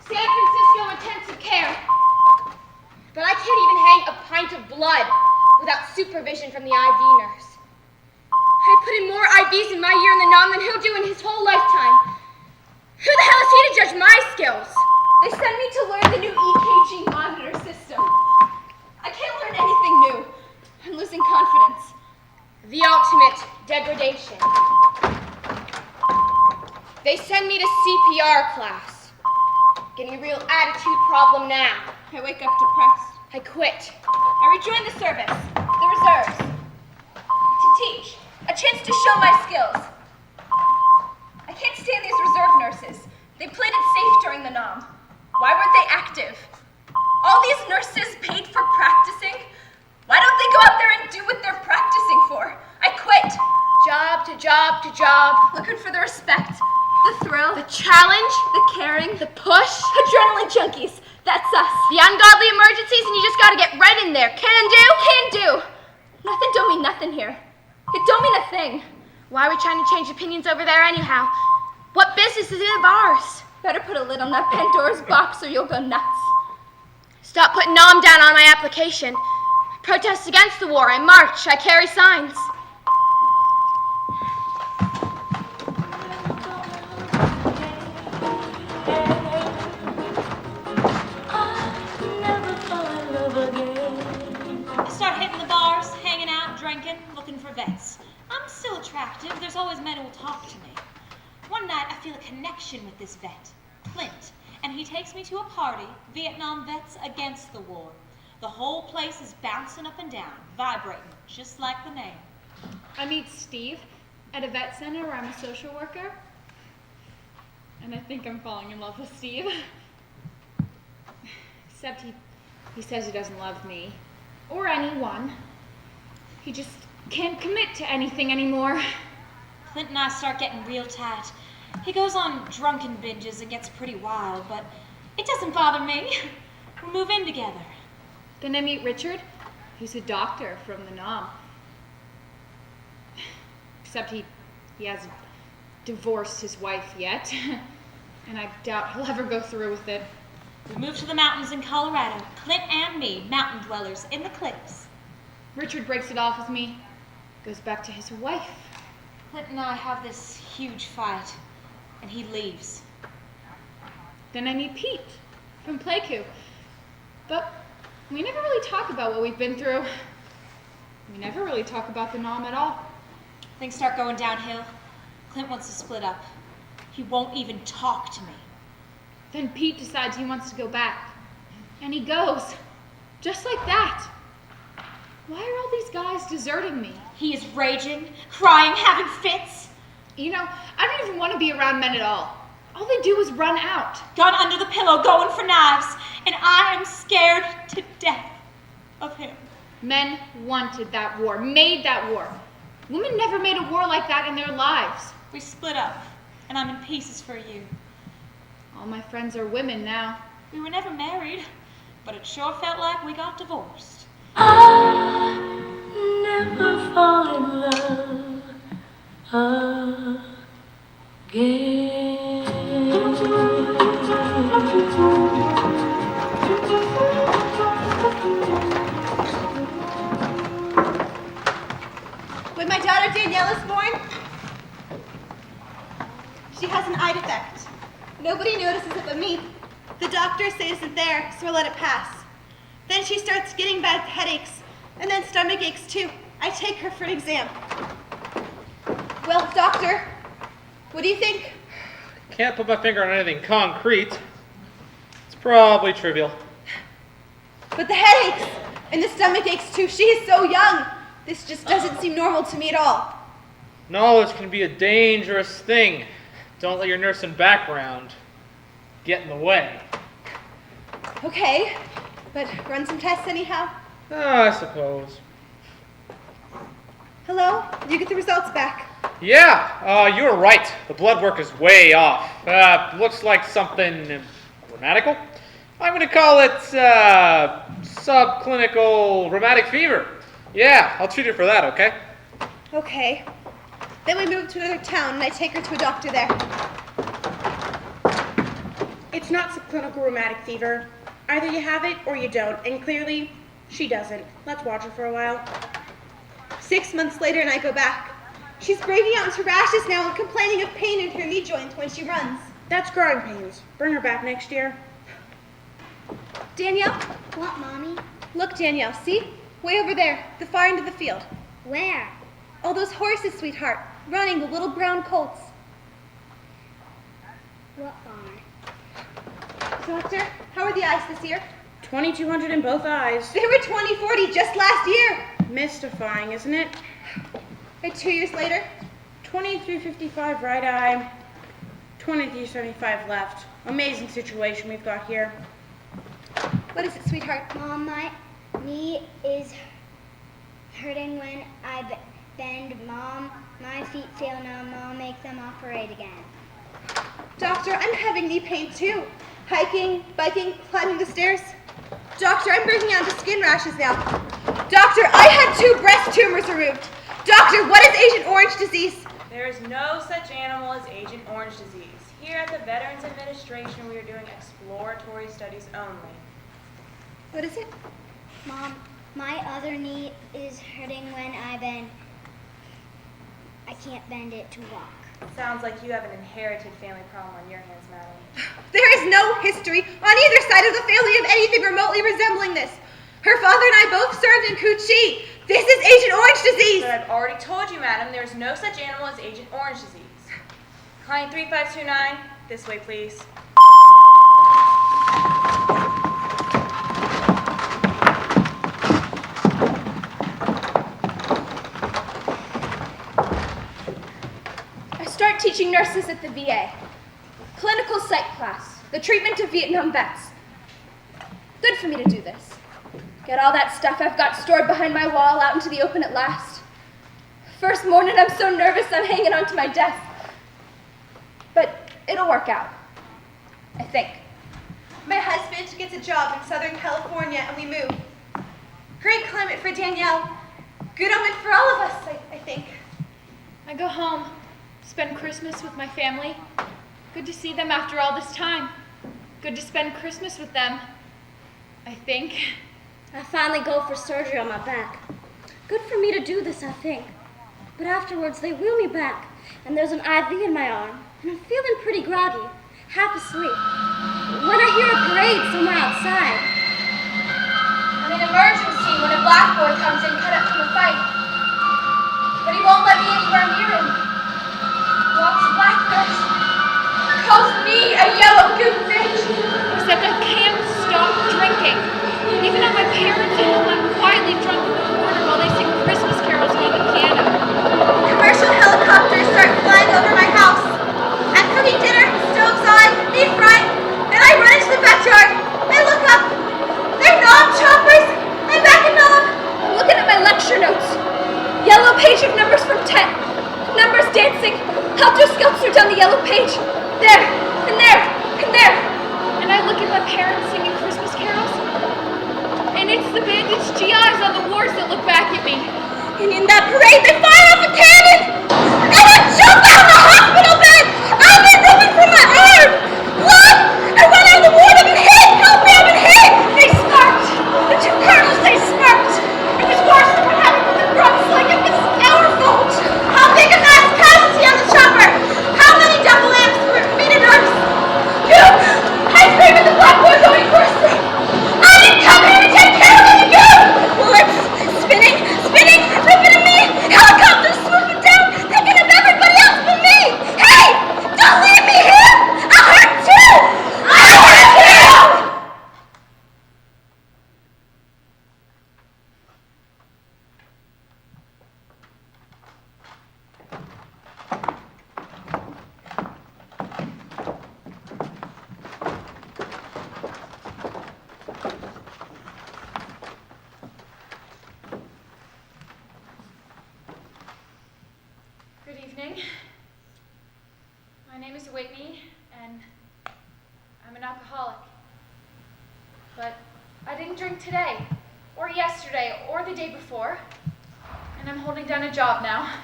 San Francisco intensive care. But I can't even hang a pint of blood without supervision from the IV nurse. I put in more IVs in my year in the NOM than he'll do in his whole lifetime. Who the hell is he to judge my skills? They send me to learn the new EKG monitor system. I can't learn anything new. I'm losing confidence. The ultimate degradation. They send me to CPR class. Getting a real attitude problem now. I wake up depressed. I quit. I rejoin the service, the reserves. To teach, a chance to show my skills. I can't stand these reserve nurses. They played it safe during the NOM. Why weren't they active? All these nurses paid for practicing? Why don't they go out there and do what they're practicing for? I quit. Job to job to job. Looking for the respect, the thrill, the challenge, the caring, the push. Adrenaline junkies. That's us. The ungodly emergencies, and you just gotta get right in there. Can do. Can do. Nothing don't mean nothing here. It don't mean a thing. Why are we trying to change opinions over there anyhow? What business is it of ours? Better put a lid on that Pandora's box or you'll go nuts. Stop putting NOM down on my application. I protest against the war. I march. I carry signs. I start hitting the bars, hanging out, drinking, looking for vets. I'm still attractive. There's always men who will talk to me. One night, I feel a connection with this vet, Clint, and he takes me to a party, Vietnam Vets Against the War. The whole place is bouncing up and down, vibrating, just like the name. I meet Steve at a vet center where I'm a social worker, and I think I'm falling in love with Steve. Except he says he doesn't love me, or anyone. He just can't commit to anything anymore. Clint and I start getting real tight. He goes on drunken binges and gets pretty wild, but it doesn't bother me. We move in together. Then I meet Richard. He's a doctor from the NOM. Except he hasn't divorced his wife yet. And I doubt he'll ever go through with it. We moved to the mountains in Colorado. Clint and me, mountain dwellers in the cliffs. Richard breaks it off with me, goes back to his wife. Clint and I have this huge fight, and he leaves. Then I meet Pete from Playku. But we never really talk about what we've been through. We never really talk about the Nom at all. Things start going downhill. Clint wants to split up. He won't even talk to me. Then Pete decides he wants to go back. And he goes. Just like that. Why are all these guys deserting me? He is raging, crying, having fits. You know, I don't even want to be around men at all. All they do is run out. Gun under the pillow, going for knives. And I am scared to death of him. Men wanted that war, made that war. Women never made a war like that in their lives. We split up, and I'm in pieces for you. All my friends are women now. We were never married, but it sure felt like we got divorced. I never fall in love again. When my daughter Danielle is born, she has an eye defect. Nobody notices it but me. The doctor says it's there, so I let it pass. Then she starts getting bad headaches, and then stomach aches too. I take her for an exam. Well, doctor, what do you think? Can't put my finger on anything concrete. It's probably trivial. But the headaches and the stomach aches too. She is so young. This just doesn't seem normal to me at all. Knowledge can be a dangerous thing. Don't let your nursing background get in the way. Okay, but run some tests anyhow. I suppose. Hello? Did you get the results back? Yeah, you were right. The blood work is way off. Looks like something rheumatical. I'm going to call it subclinical rheumatic fever. Yeah, I'll treat her for that, okay? Okay. Then we move to another town and I take her to a doctor there. It's not subclinical rheumatic fever. Either you have it or you don't, and clearly, she doesn't. Let's watch her for a while. 6 months later and I go back. She's breaking out into rashes now and complaining of pain in her knee joint when she runs. That's growing pains. Bring her back next year. Danielle? What, Mommy? Look, Danielle, see? Way over there, the far end of the field. Where? Oh, those horses, sweetheart, running the little brown colts. What barn? Doctor, how are the eyes this year? 2,200 in both eyes. They were 20/40 just last year. Mystifying, isn't it? And 2 years later? 2355 right eye, 2375 left. Amazing situation we've got here. What is it, sweetheart? Mom, my knee is hurting when I bend. Mom, my feet feel numb. Mom, make them operate again. Doctor, I'm having knee pain too. Hiking, biking, climbing the stairs. Doctor, I'm breaking out into skin rashes now. Doctor, I had 2 breast tumors removed. Doctor, what is Agent Orange disease? There is no such animal as Agent Orange disease. Here at the Veterans Administration, we are doing exploratory studies only. What is it? Mom, my other knee is hurting when I bend. I can't bend it to walk. Sounds like you have an inherited family problem on your hands, madam. There is no history on either side of the family of anything remotely resembling this. Her father and I both served in Cu Chi. This is Agent Orange disease. But I've already told you, madam, there is no such animal as Agent Orange disease. Client 3529, this way, please. I start teaching nurses at the VA. Clinical psych class, the treatment of Vietnam vets. Good for me to do this. Get all that stuff I've got stored behind my wall out into the open at last. First morning, I'm so nervous I'm hanging onto my desk. But it'll work out, I think. My husband gets a job in Southern California and we move. Great climate for Danielle. Good omen for all of us, I think. I go home, spend Christmas with my family. Good to see them after all this time. Good to spend Christmas with them, I think. I finally go for surgery on my back. Good for me to do this, I think. But afterwards, they wheel me back, and there's an IV in my arm, and I'm feeling pretty groggy, half asleep. when I hear a parade somewhere outside. I'm in emergency when a black boy comes in cut up from a fight. But he won't let me anywhere near him. Walks blackness. Calls me a yellow goose bitch. He said I can't stop drinking. Even at my parents' home, I'm quietly drunk in the corner while they sing Christmas carols on the piano. Commercial helicopters start flying over my house. I'm cooking dinner, stove's on, meat fried, and I run into the backyard. I look up. They're knob choppers. I'm back in knob. I'm looking at my lecture notes. Yellow page of numbers from 10. Numbers dancing. Helter-skelter down the yellow page. There, and there, and there. And I look at my parents singing Christmas carols. And it's the bandaged GIs on the wards that look back at me. And in that parade, they fire off a cannon! And I jump out of the hospital bed! I've been rubbing from my arm! Blood! I run out of the ward, I've been hit! Help me, I've been hit! They sparked! The two colonels, they sparked! It was worse than what happened with the Brooks, like it was our fault! How big a mass casualty on the chopper? How many double amps were meted nurse? You! I scream at the black boy going first! I didn't come here to take care of any you! Bullets! Spinning! Spinning! Ripping at me! Helicopters swooping down! Picking up everybody else but me! Hey! Don't leave me here! I hurt too! I hurt too! Good evening. My name is Whitney, and I'm an alcoholic. But I didn't drink today, or yesterday, or the day before. And I'm holding down a job now.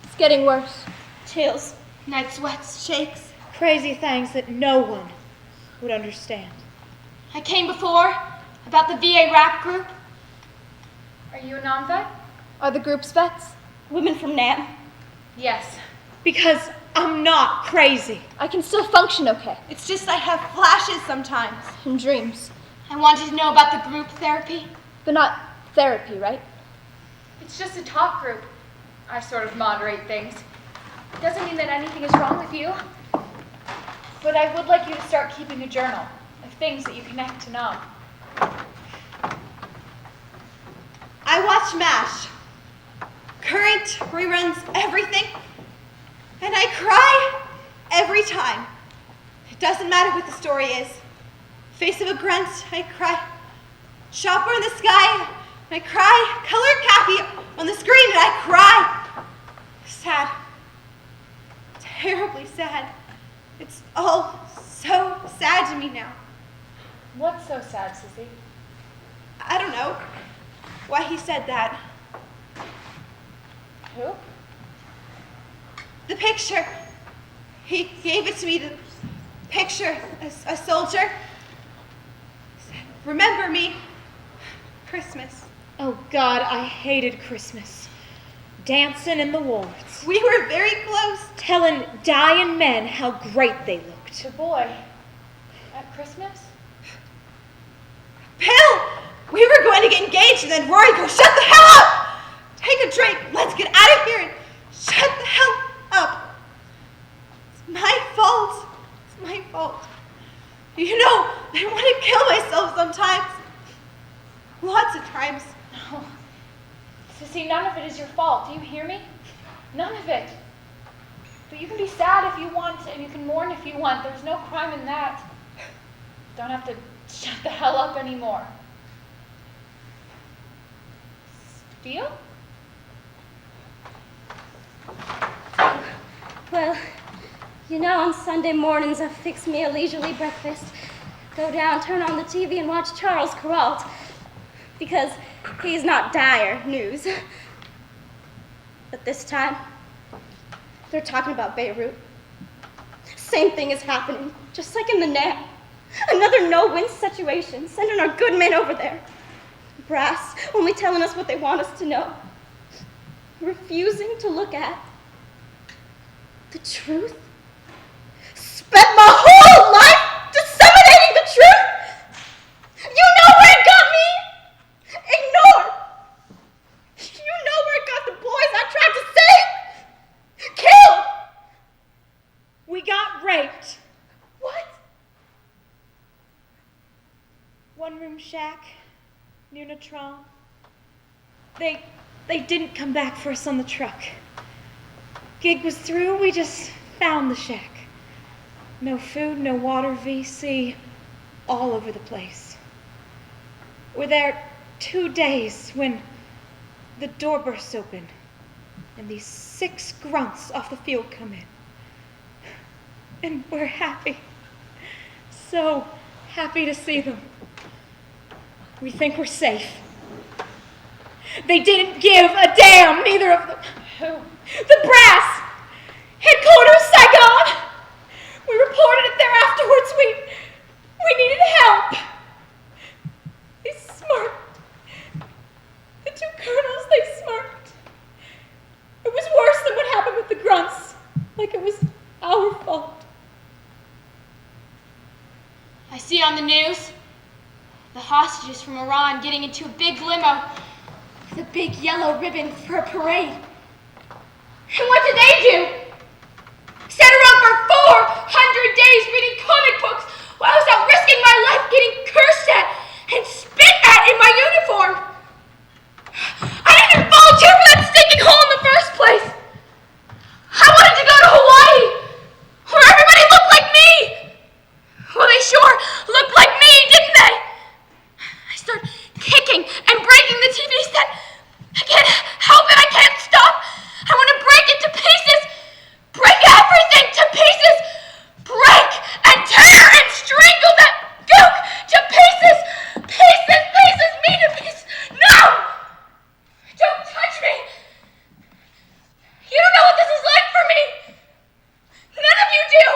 It's getting worse. Chills, night sweats, shakes. Crazy things that no one would understand. I came before about the VA rap group. Are you a non-vet? Are the group's vets? Women from NAM. Yes. Because I'm not crazy. I can still function okay. It's just I have flashes sometimes. And dreams. I wanted to know about the group therapy. But not therapy, right? It's just a talk group. I sort of moderate things. Doesn't mean that anything is wrong with you. But I would like you to start keeping a journal of things that you connect to Nom. I watch MASH. Current reruns everything. And I cry every time. It doesn't matter what the story is. Face of a grunt, I cry. Chopper in the sky, I cry. Colored khaki on the screen, and I cry. Sad. Terribly sad. It's all so sad to me now. What's so sad, Sissy? I don't know why he said that. Who? The picture. He gave it to me, the picture, a soldier. Said, remember me, Christmas. Oh God, I hated Christmas. Dancing in the wards. We were very close. Telling dying men how great they looked. The boy. At Christmas? Bill! We were going to get engaged and then Rory goes, shut the hell up! Take a drink, let's get out of here and shut the hell up. It's my fault. It's my fault. You know, I want to kill myself sometimes. Lots of times. No. Sissy, none of it is your fault. Do you hear me? None of it. But you can be sad if you want, and you can mourn if you want. There's no crime in that. Don't have to shut the hell up anymore. Deal? Well, you know, on Sunday mornings I fix me a leisurely breakfast, go down, turn on the TV, and watch Charles Kuralt, because he's not dire news. But this time, they're talking about Beirut. Same thing is happening, just like in the NAM. Another no-win situation, sending our good men over there. Brass only telling us what they want us to know, refusing to look at the truth. Spent my whole life disseminating Unitron. They didn't come back for us on the truck. Gig was through, we just found the shack. No food, no water, VC, all over the place. We're there 2 days when the door bursts open and these 6 grunts off the field come in. And we're happy. So happy to see them. We think we're safe. They didn't give a damn, neither of them. Who? The brass! Headquarters, Saigon! We reported it there afterwards. We needed help. They smirked. The 2 colonels, they smirked. It was worse than what happened with the grunts. Like it was our fault. I see on the news the hostages from Iran getting into a big limo with a big yellow ribbon for a parade. And what did they do? Sat around for 400 days reading comic books while I was out risking my life getting cursed at and spit at in my uniform. I didn't even volunteer for that stinking hole in the first place. I wanted to go to Hawaii, where everybody looked like me. Well, they sure looked like me, didn't they? I started kicking and breaking the TV set. I can't help it, I can't stop. I want to break it to pieces. Break everything to pieces. Break and tear and strangle that gook to pieces. Pieces, pieces, me to pieces. No! Don't touch me. You don't know what this is like for me. None of you do.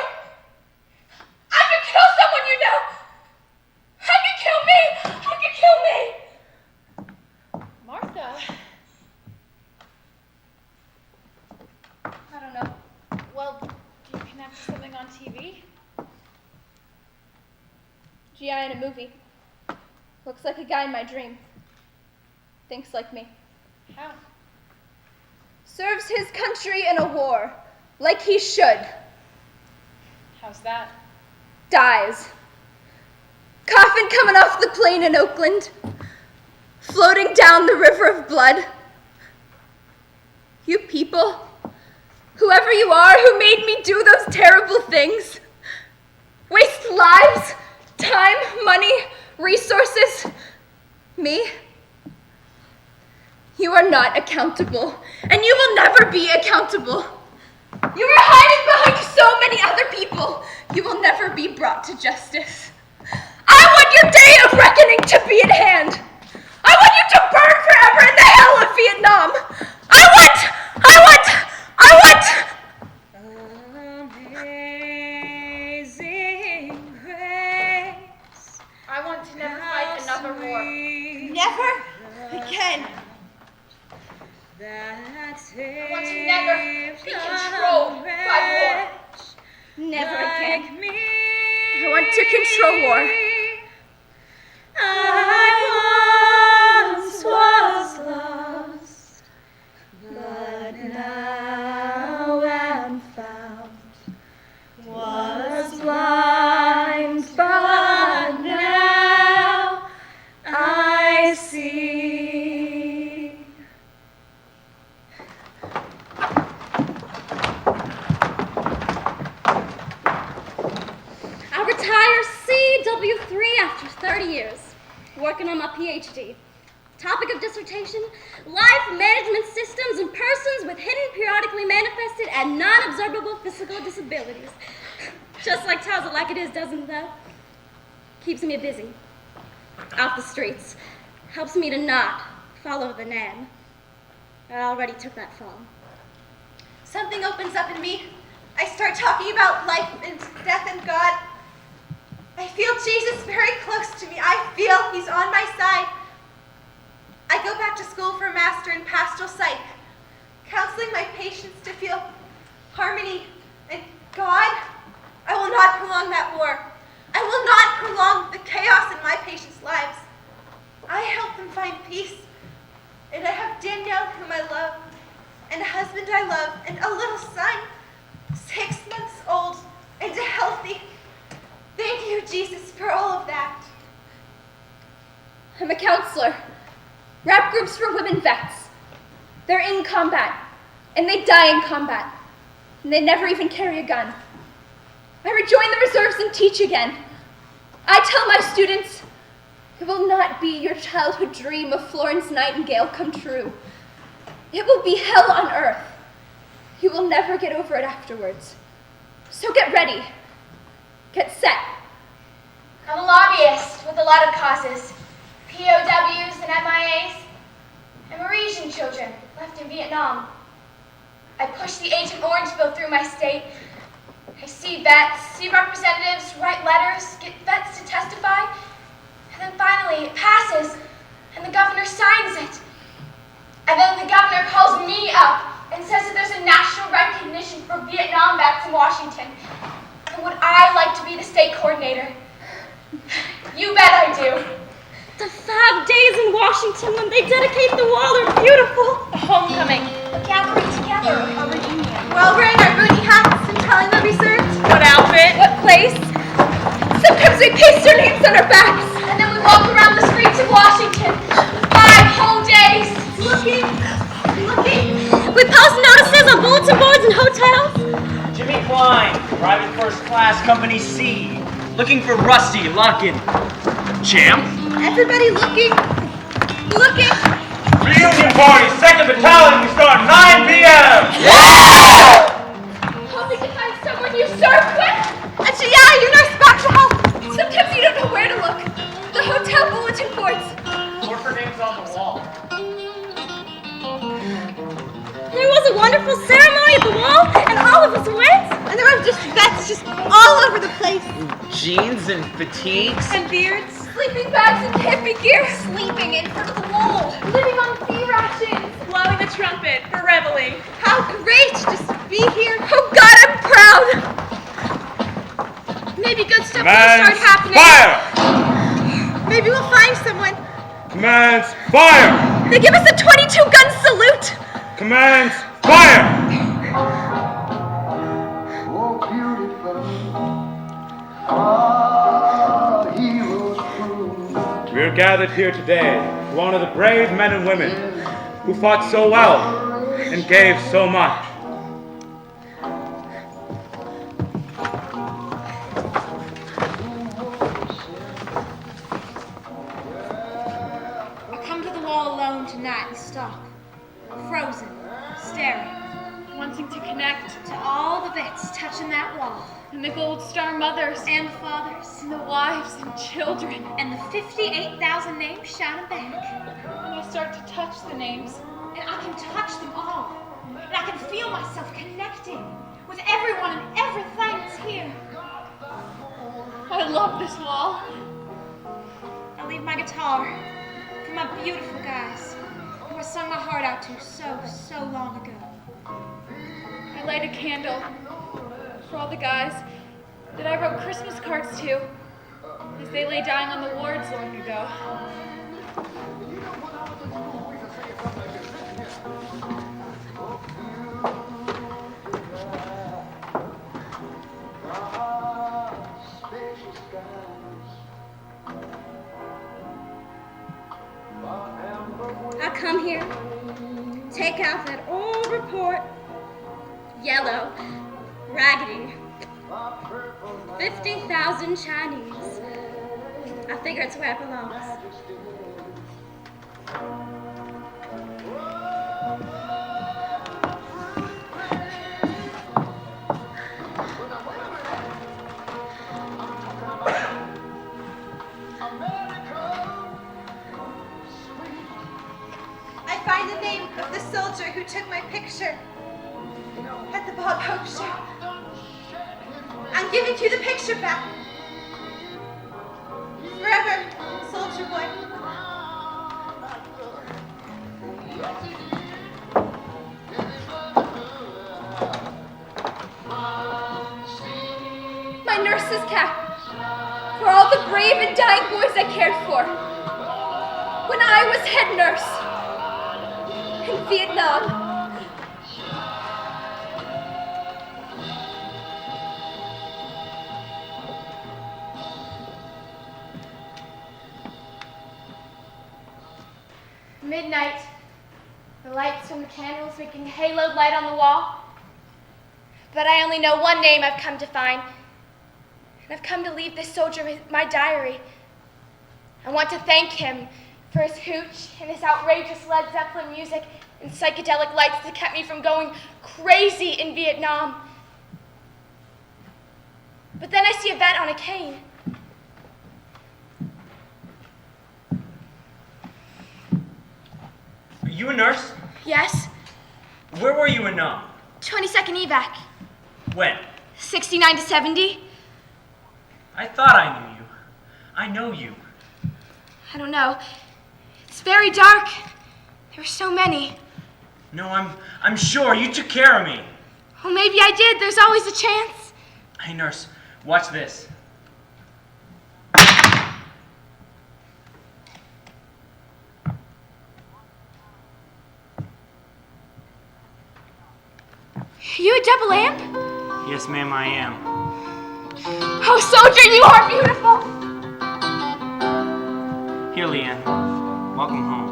I could kill someone you know. I could kill me. I could kill me. Martha. I don't know. Well, do you connect to something on TV? GI in a movie. Looks like a guy in my dream. Thinks like me. How? Serves his country in a war. Like he should. How's that? Dies. Coffin coming off the plane in Oakland. Floating down the river of blood. You people, whoever you are who made me do those terrible things, waste lives, time, money, resources, me, you are not accountable, and you will never be accountable. You are hiding behind so many other people. You will never be brought to justice. I want your day of reckoning to be at hand. I want you to burn forever in the hell of Vietnam. Amazing grace. I want to never fight another war. Never again. I want to never be controlled by war. Never again. I want to control war. I once was lost, but now am found. Was blind, but now I see. I'll retire CW3 after 30 years, working on my PhD. Topic of dissertation, life management systems in persons with hidden, periodically manifested, and non-observable physical disabilities. Just like tells it like it is, doesn't it, though? Keeps me busy. Off the streets. Helps me to not follow the NAM. I already took that fall. Something opens up in me. I start talking about life and death and God. I feel Jesus very close to me. I feel he's on my side. I go back to school for a master in pastoral psych, counseling my patients to feel harmony and God. I will not prolong that war. I will not prolong the chaos in my patients' lives. I help them find peace. And I have Danielle, whom I love, and a husband I love, and a little son, 6 months old and healthy. Thank you, Jesus, for all of that. I'm a counselor. Rap groups for women vets. They're in combat, and they die in combat, and they never even carry a gun. I rejoin the reserves and teach again. I tell my students, it will not be your childhood dream of Florence Nightingale come true. It will be hell on earth. You will never get over it afterwards. So get ready. Get set. I'm a lobbyist with a lot of causes. POWs and MIAs, and Mauritian children left in Vietnam. I push the Agent Orange bill through my state. I see vets, see representatives, write letters, get vets to testify, and then finally it passes, and the governor signs it. And then the governor calls me up and says that there's a national recognition for Vietnam vets in Washington. And would I like to be the state coordinator? You bet I do. The 5 days in Washington when they dedicate the wall are beautiful. A homecoming, a gathering together, a reunion. We're all wearing our booty hats and telling them we served. What outfit? What place? Sometimes we paste our names on our backs. And then we walk around the streets of Washington. 5 whole days. Looking. We post notices on bulletin boards and hotels. Jimmy Klein, private first class, company C. Looking for Rusty, lock-in. Champ? Everybody looking. Reunion party, 2nd Battalion, we start 9 p.m. Hoping to find someone you serve with. Yeah, you nurse back to health. Sometimes you don't know where to look. The hotel bulletin boards. Look for names on the wall. There was a wonderful ceremony at the wall, and all of us went. And there were just vets just all over the place. Jeans and fatigues. And beards. Sleeping bags and camping gear. Sleeping in front of the wall. Living on fee rations. Blowing the trumpet for reveling. How great to just be here. Oh God, I'm proud. Maybe good stuff will Commands, start happening. fire! Maybe we'll find someone. Commands, fire! They give us a 22-gun salute. Commands, fire! We're gathered here today to honor the brave men and women who fought so well and gave so much. I come to the wall alone tonight and stop, frozen, staring, Wanting to connect. to all the vets touching that wall, And the Gold Star mothers. and the fathers, And the wives and children. and the 58,000 names shining back. And I start to touch the names. And I can touch them all. And I can feel myself connecting with everyone and everything that's here. I love this wall. I leave my guitar for my beautiful guys who I sung my heart out to so long ago. I light a candle for all the guys that I wrote Christmas cards to as they lay dying on the wards long ago. I come here, take out that old report, yellow, raggedy, 50,000 Chinese. I figure it's where it belongs. I find the name of the soldier who took my picture at the Bob Hope show. I'm giving you the picture back. Forever, soldier boy. My nurse's cap for all the brave and dying boys I cared for when I was head nurse in Vietnam. Midnight. The lights from the candles making a haloed light on the wall. But I only know one name I've come to find. And I've come to leave this soldier my diary. I want to thank him for his hooch and his outrageous Led Zeppelin music and psychedelic lights that kept me from going crazy in Vietnam. But then I see a vet on a cane. Are you a nurse? Yes, Where were you in Nam? 22nd evac. When? 69 to 70. I thought I knew you. I know you. I don't know. It's very dark. There were so many. No, I'm sure you took care of me. Well, maybe I did. There's always a chance. Hey, nurse, watch this. You a double amp? Yes, ma'am, I am. Oh, soldier, you are beautiful. Here, Leanne. Welcome home.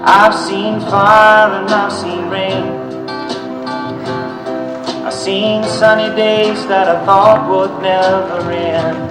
I've seen fire and I've seen rain. I've seen sunny days that I thought would never end.